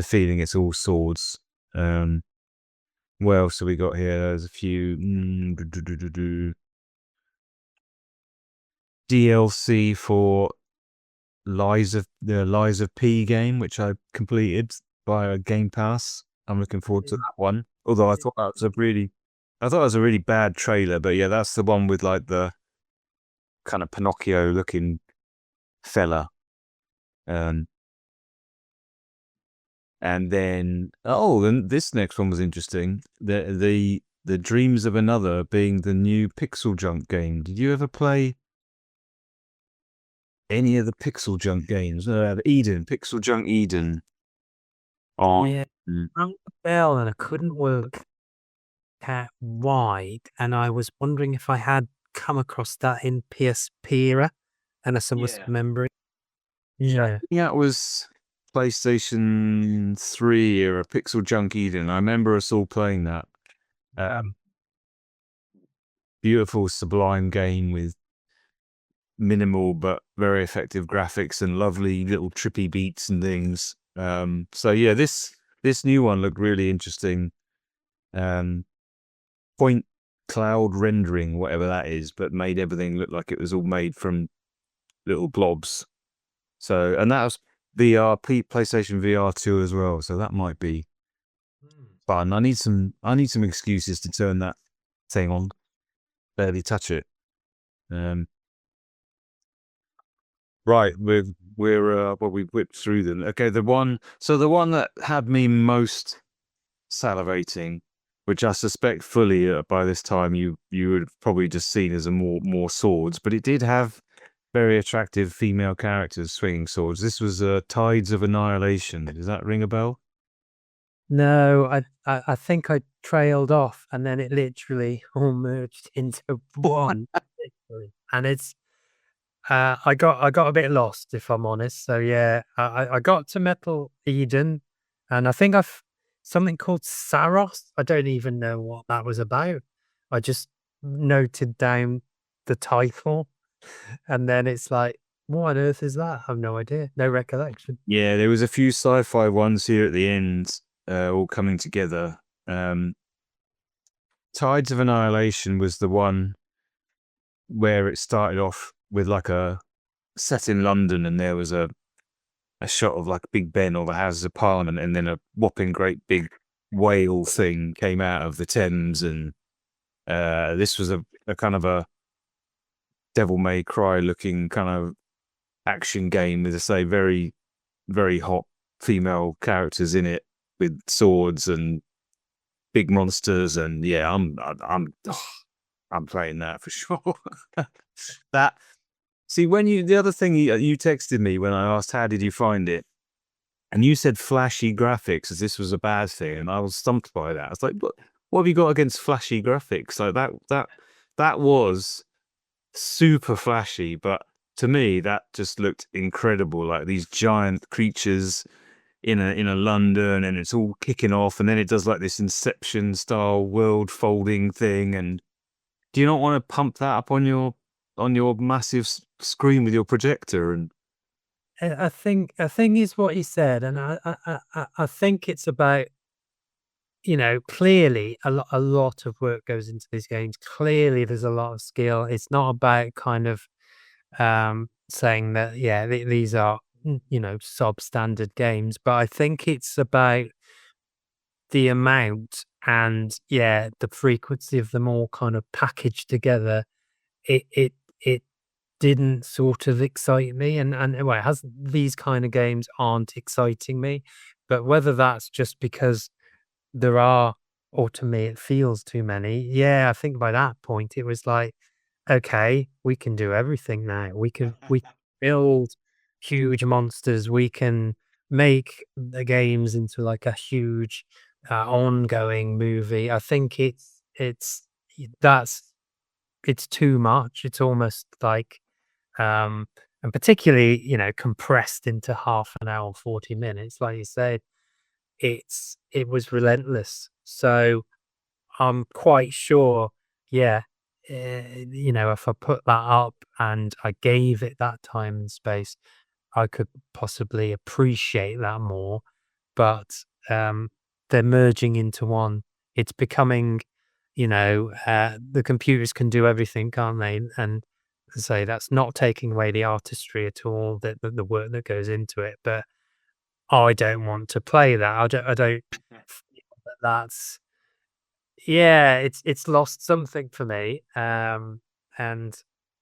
feeling it's all swords. What else have we got here? There's a few DLC for the Lies of P game, which I completed via Game Pass. I'm looking forward to that one. Although I thought it was a really bad trailer, but yeah, that's the one with like the kind of Pinocchio looking fella. And then then this next one was interesting. The Dreams of Another being the new Pixel Junk game. Did you ever play any of the Pixel Junk games? Pixel Junk Eden. Oh Yeah, rang the bell and I couldn't work out why, and I was wondering if I had come across that in PSP era, unless I was remembering. Yeah. yeah, it was PlayStation 3 era Pixel Junk Eden. I remember us all playing that. Beautiful, sublime game with minimal but very effective graphics and lovely little trippy beats and things. So yeah, this new one looked really interesting. Point cloud rendering, whatever that is, but made everything look like it was all made from little blobs. So, and that was PlayStation VR 2 as well. So that might be fun. I need some excuses to turn that thing on, barely touch it. Right, we're we whipped through them. Okay, the one that had me most salivating, which I suspect fully by this time you would have probably just seen as a more swords, but it did have very attractive female characters swinging swords. This was Tides of Annihilation. Does that ring a bell? No, I think I trailed off, and then it literally all merged into one, literally. And it's I got a bit lost, if I'm honest. So yeah, I got to Metal Eden, and I think I've something called Saros. I don't even know what that was about. I just noted down the title, and then it's like, what on earth is that? I have no idea, no recollection. Yeah, there was a few sci-fi ones here at the end, all coming together. Tides of Annihilation was the one where it started off with like a set in London, and there was a shot of like Big Ben or the Houses of Parliament, and then a whopping great big whale thing came out of the Thames, and this was a kind of a Devil May Cry looking kind of action game with, I say, very, very hot female characters in it with swords and big monsters, and yeah, I'm playing that for sure. That see when the other thing you texted me when I asked how did you find it, and you said flashy graphics as this was a bad thing, and I was stumped by that. I was like, what have you got against flashy graphics? Like that was super flashy, but to me that just looked incredible. Like these giant creatures in a London, and it's all kicking off, and then it does like this Inception style world folding thing. And do you not want to pump that up on your massive screen with your projector? And I think is what he said, and I think it's about, clearly a lot of work goes into these games. Clearly, there's a lot of skill. It's not about kind of saying that, yeah, these are, substandard games, but I think it's about the amount and, yeah, the frequency of them all kind of packaged together. It didn't sort of excite me, and well, it has these kind of games aren't exciting me, but whether that's just because there are, or to me, it feels too many. Yeah, I think by that point it was like, okay, we can do everything now. We can build huge monsters. We can make the games into like a huge ongoing movie. I think that's it's too much. It's almost like and particularly, compressed into half an hour, 40 minutes, like you said, it was relentless. So I'm quite sure, yeah, if I put that up and I gave it that time and space, I could possibly appreciate that more. But they're merging into one. It's becoming, the computers can do everything, can't they? And say that's not taking away the artistry at all, the work that goes into it. But I don't want to play that. I don't feel that that's yeah, it's lost something for me, and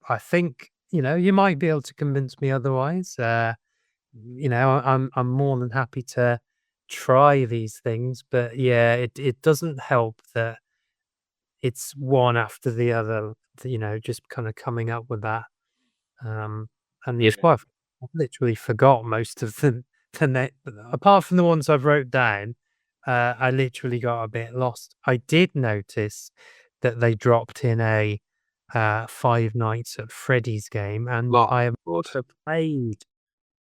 I think, you might be able to convince me otherwise. I'm more than happy to try these things, but yeah, it doesn't help that it's one after the other, just kind of coming up with that. And yes, well, I've literally forgot most of them. Apart from the ones I've wrote down, I literally got a bit lost. I did notice that they dropped in a Five Nights at Freddy's game, and oh I have god, also played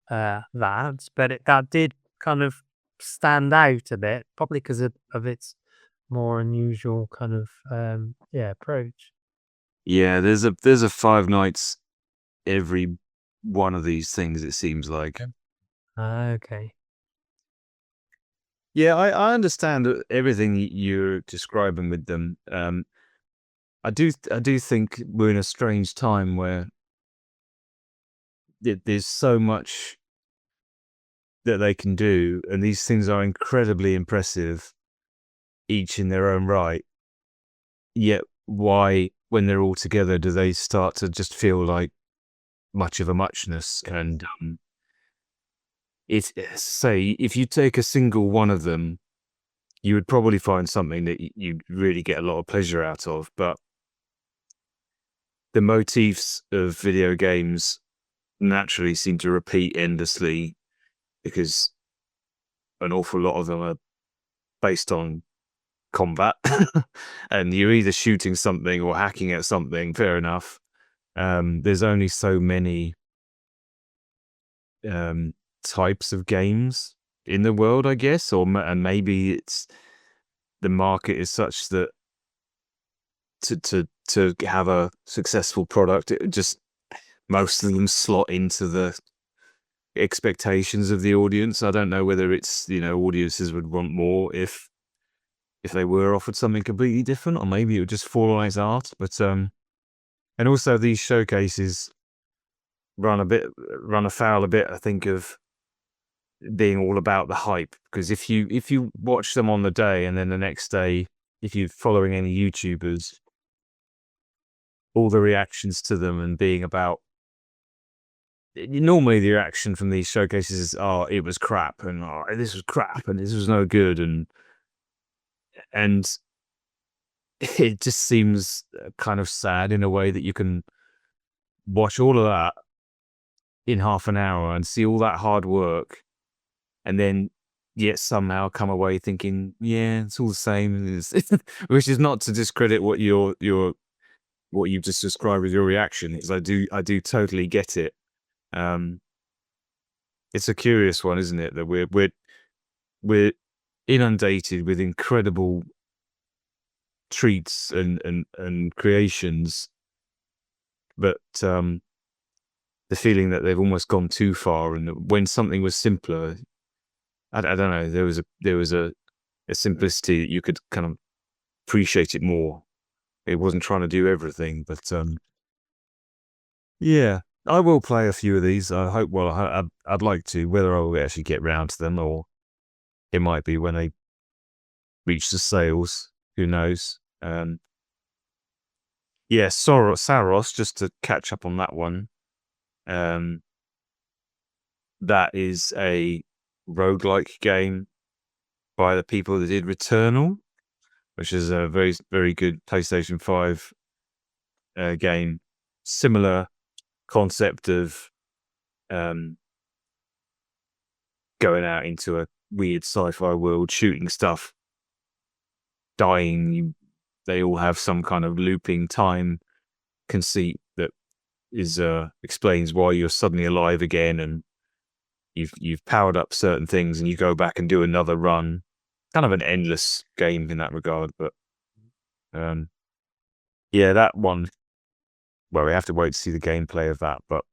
that, but that did kind of stand out a bit, probably because of its more unusual kind of approach. yeah, there's a Five Nights every one of these things, it seems like. Okay. Yeah, I understand everything you're describing with them. I do think we're in a strange time where there's so much that they can do, and these things are incredibly impressive, each in their own right. Yet, why, when they're all together, do they start to just feel like much of a muchness? And it's say if you take a single one of them, you would probably find something that you really get a lot of pleasure out of. But the motifs of video games naturally seem to repeat endlessly because an awful lot of them are based on combat, and you're either shooting something or hacking at something. Fair enough. There's only so many types of games in the world, I guess, and maybe it's the market is such that to have a successful product, it just most of them slot into the expectations of the audience. I don't know whether it's audiences would want more if they were offered something completely different, or maybe it would just fall on its art. But and also these showcases run afoul a bit, I think, of being all about the hype. Because if you watch them on the day and then the next day, if you're following any YouTubers, all the reactions to them and being about, normally the reaction from these showcases is, oh, it was crap, and oh, this was crap, and this was no good, and it just seems kind of sad in a way that you can watch all of that in half an hour and see all that hard work, and then yet somehow come away thinking, yeah, it's all the same. Which is not to discredit what you've just described with your reaction. Because I do totally get it. It's a curious one, isn't it? That we're inundated with incredible treats and creations, but the feeling that they've almost gone too far, and that when something was simpler, I don't know, there was a simplicity that you could kind of appreciate it more. It wasn't trying to do everything, but yeah, I will play a few of these. I hope. Well, I'd like to. Whether I'll actually get round to them, or it might be when they reach the sales. Who knows? Yeah, Saros. Just to catch up on that one. That is a roguelike game by the people that did Returnal, which is a very, very good PlayStation 5 game. Similar concept of going out into a weird sci-fi world, shooting stuff, dying. They all have some kind of looping time conceit that is explains why you're suddenly alive again, and you've powered up certain things, and you go back and do another run. Kind of an endless game in that regard, but yeah, that one. Well, we have to wait to see the gameplay of that, but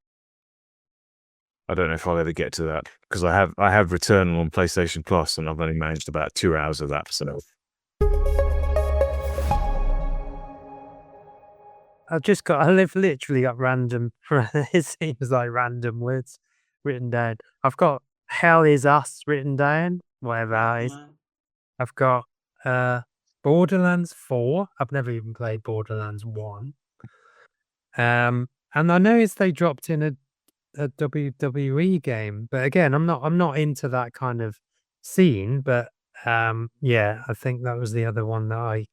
I don't know if I'll ever get to that, because I have Returnal on PlayStation Plus, and I've only managed about 2 hours of that. So I've literally got random, it seems like random words written down. I've got Hell Is Us written down, whatever that is. I've got Borderlands 4. I've never even played Borderlands 1. And I noticed they dropped in a WWE game, but again, I'm not into that kind of scene. But yeah, I think that was the other one that I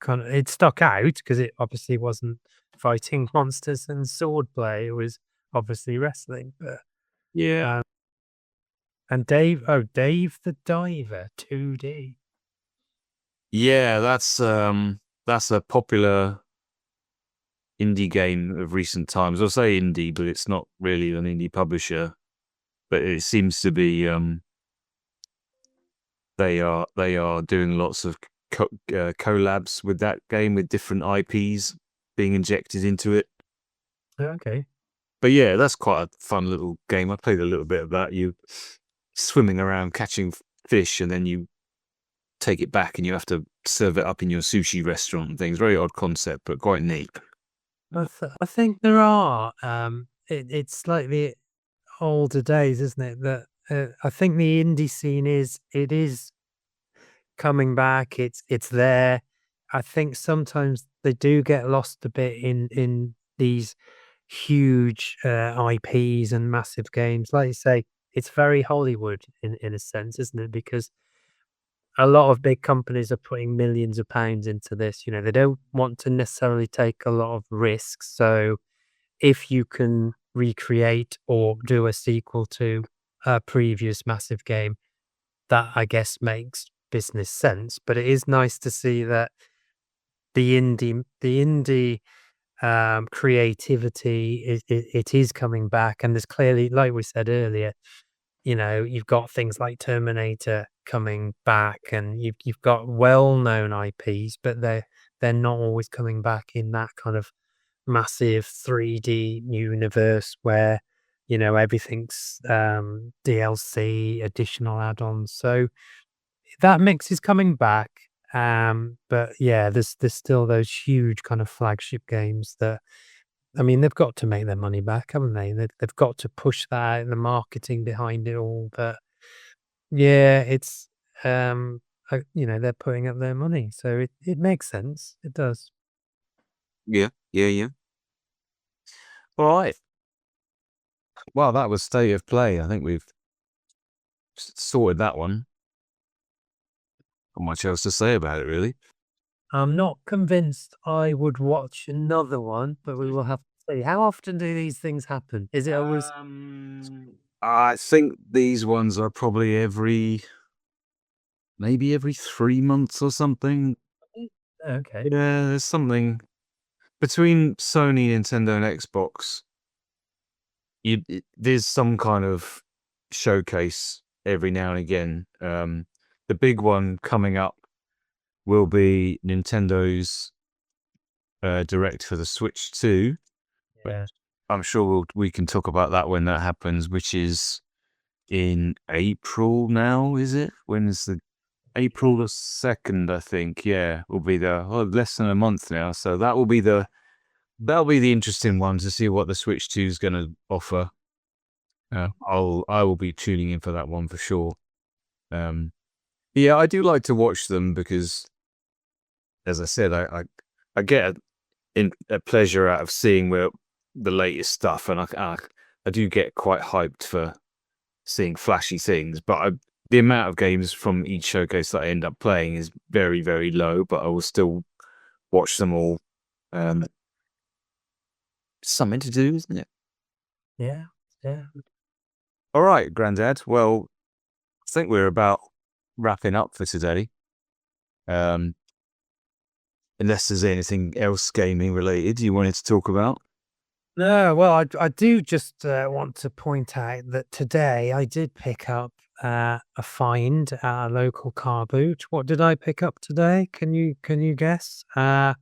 it stuck out because it obviously wasn't fighting monsters and swordplay. It was obviously wrestling. But yeah, and Dave the Diver 2D. yeah, that's a popular indie game of recent times. I'll say indie, but it's not really an indie publisher. But it seems to be they are doing lots of collabs with that game, with different IPs being injected into it. Okay. But yeah, that's quite a fun little game. I played a little bit of that. You swimming around catching fish, and then you take it back and you have to serve it up in your sushi restaurant and things. Very odd concept, but quite neat. I think there are. It's slightly older days, isn't it? That I think the indie scene is coming back. It's there. I think sometimes they do get lost a bit in these huge IPs and massive games. Like you say, it's very Hollywood in a sense, isn't it? Because a lot of big companies are putting millions of pounds into this. You know, they don't want to necessarily take a lot of risks. So if you can recreate or do a sequel to a previous massive game, that I guess makes business sense. But it is nice to see that the indie creativity it is coming back, and there's clearly, like we said earlier, you know, you've got things like Terminator coming back, and you've got well-known IPs, but they're not always coming back in that kind of massive 3D universe where, you know, everything's DLC, additional add-ons. So that mix is coming back. But yeah, there's still those huge kind of flagship games that, I mean, they've got to make their money back, haven't they? They've got to push that and the marketing behind it all. But yeah, it's you know, they're putting up their money, so it makes sense. It does. Yeah, yeah, yeah. All right. Well, that was State of Play. I think we've sorted that one. Not much else to say about it, really. I'm not convinced I would watch another one, but we will have to see. How often do these things happen? Is it always? I think these ones are probably maybe every 3 months or something. Okay. Yeah, there's something between Sony, Nintendo, and Xbox. There's some kind of showcase every now and again. The big one coming up will be Nintendo's Direct for the Switch 2. Yeah. I'm sure we can talk about that when that happens, which is in April now, is it? When is the April the 2nd, I think. Yeah, will be less than a month now. So that'll be the interesting one to see what the Switch 2 is going to offer. I will be tuning in for that one for sure. Yeah, I do like to watch them because, as I said, I get a pleasure out of seeing where the latest stuff, and I do get quite hyped for seeing flashy things. But the amount of games from each showcase that I end up playing is very, very low. But I will still watch them all. Something to do, isn't it? Yeah. Yeah. All right, Grandad. Well, I think we're about wrapping up for today. Unless there's anything else gaming related you wanted to talk about. No, well, I do just want to point out that today I did pick up a find at a local car boot. What did I pick up today? Can you guess? FIFA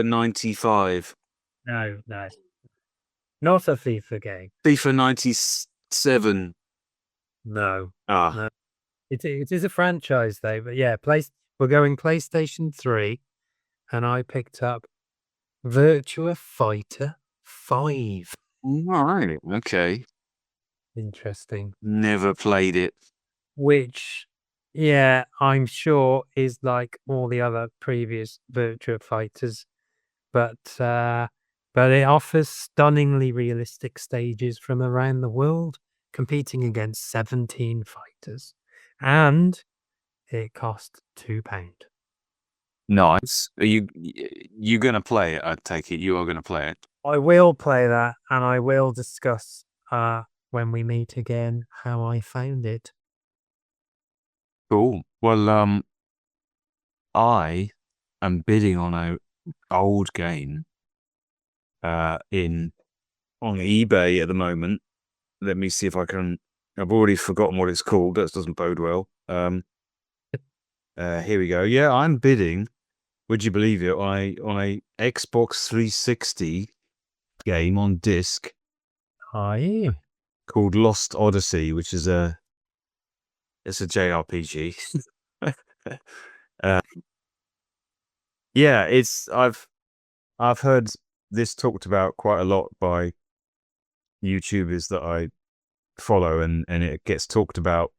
95. No, not a FIFA game. FIFA 97. No, Ah, no. It is a franchise though, but yeah, we're going PlayStation 3, and I picked up Virtua Fighter 5. all right. Okay. Interesting. Never played it. Which, yeah, I'm sure is like all the other previous Virtua Fighters, but it offers stunningly realistic stages from around the world, competing against 17 fighters, and it cost £2. Nice. Are you gonna play it? I take it you are gonna play it. I will play that, and I will discuss when we meet again how I found it. Cool. Well, I am bidding on a old game on eBay at the moment. Let me see if I can. I've already forgotten what it's called. That doesn't bode well. Here we go. Yeah, I'm bidding. Would you believe it? On a Xbox 360 game on disc Aye. called Lost Odyssey, which is it's a JRPG. Yeah, I've heard this talked about quite a lot by YouTubers that I follow, and it gets talked about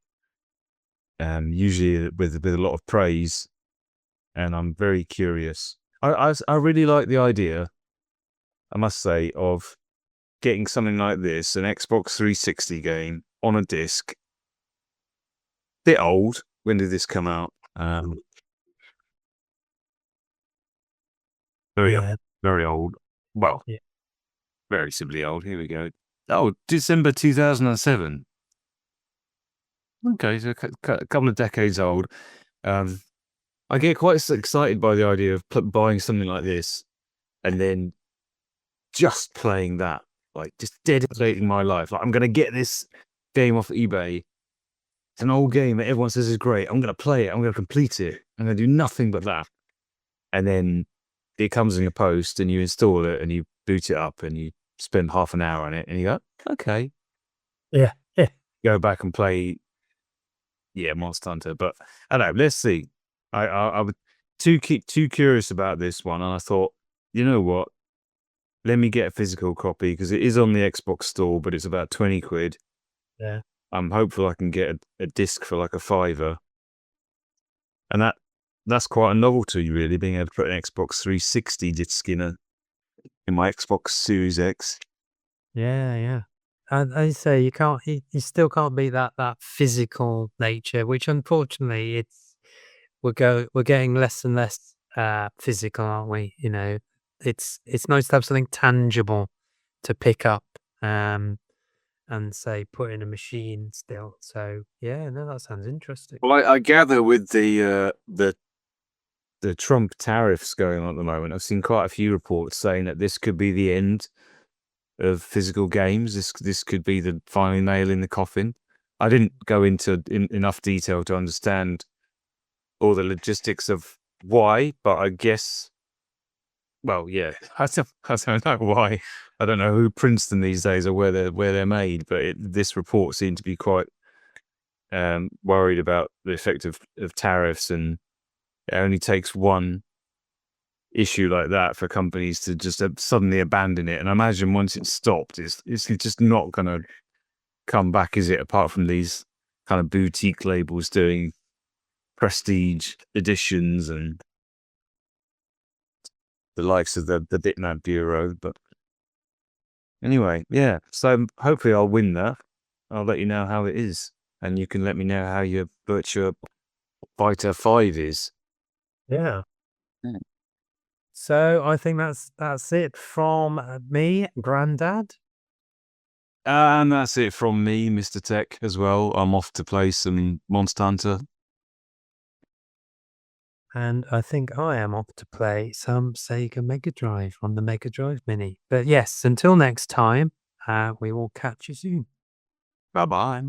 usually with a lot of praise, and I'm very curious. I really like the idea, I must say, of getting something like this, an Xbox 360 game on a disc. Bit old. When did this come out? Very old. Well, Yeah. very simply old. Here we go. Oh, December 2007. Okay, so a couple of decades old. I get quite excited by the idea of buying something like this and then just playing that, like just dedicating my life. Like, I'm going to get this game off eBay. It's an old game that everyone says is great. I'm going to play it. I'm going to complete it. I'm going to do nothing but that. And then it comes in your post and you install it and you boot it up and you spend half an hour on it and you go, okay. Yeah. Go back and play, Monster Hunter. But I don't know. Let's see. I was too curious about this one, and I thought, you know what? Let me get a physical copy because it is on the Xbox store, but it's about 20 quid. Yeah. I'm hopeful I can get a disc for like a £5, and that's quite a novelty, really, being able to put an Xbox 360 disc in my Xbox Series X. Yeah. And I say you still can't beat that physical nature, which unfortunately we're getting less and less physical, aren't we? You know, it's nice to have something tangible to pick up and say put in a machine still. So yeah, no, that sounds interesting. Well, I gather with the Trump tariffs going on at the moment, I've seen quite a few reports saying that this could be the end of physical games. This could be the final nail in the coffin. I didn't go into enough detail to understand all the logistics of why, but I guess, well, yeah, I don't know why. I don't know who prints them these days or where they're made, but this report seemed to be quite worried about the effect of tariffs, and it only takes one issue like that for companies to just suddenly abandon it. And I imagine once it's stopped, it's just not going to come back, is it? Apart from these kind of boutique labels doing prestige editions and the likes of the Bitmap Bureau. But anyway, yeah. So hopefully I'll win that. I'll let you know how it is, and you can let me know how your Virtua Fighter 5 is. Yeah. So I think that's it from me, Grandad. And that's it from me, Mr. Tech, as well. I'm off to play some Monster Hunter. And I think I am off to play some Sega Mega Drive on the Mega Drive Mini. But yes, until next time, we will catch you soon. Bye-bye.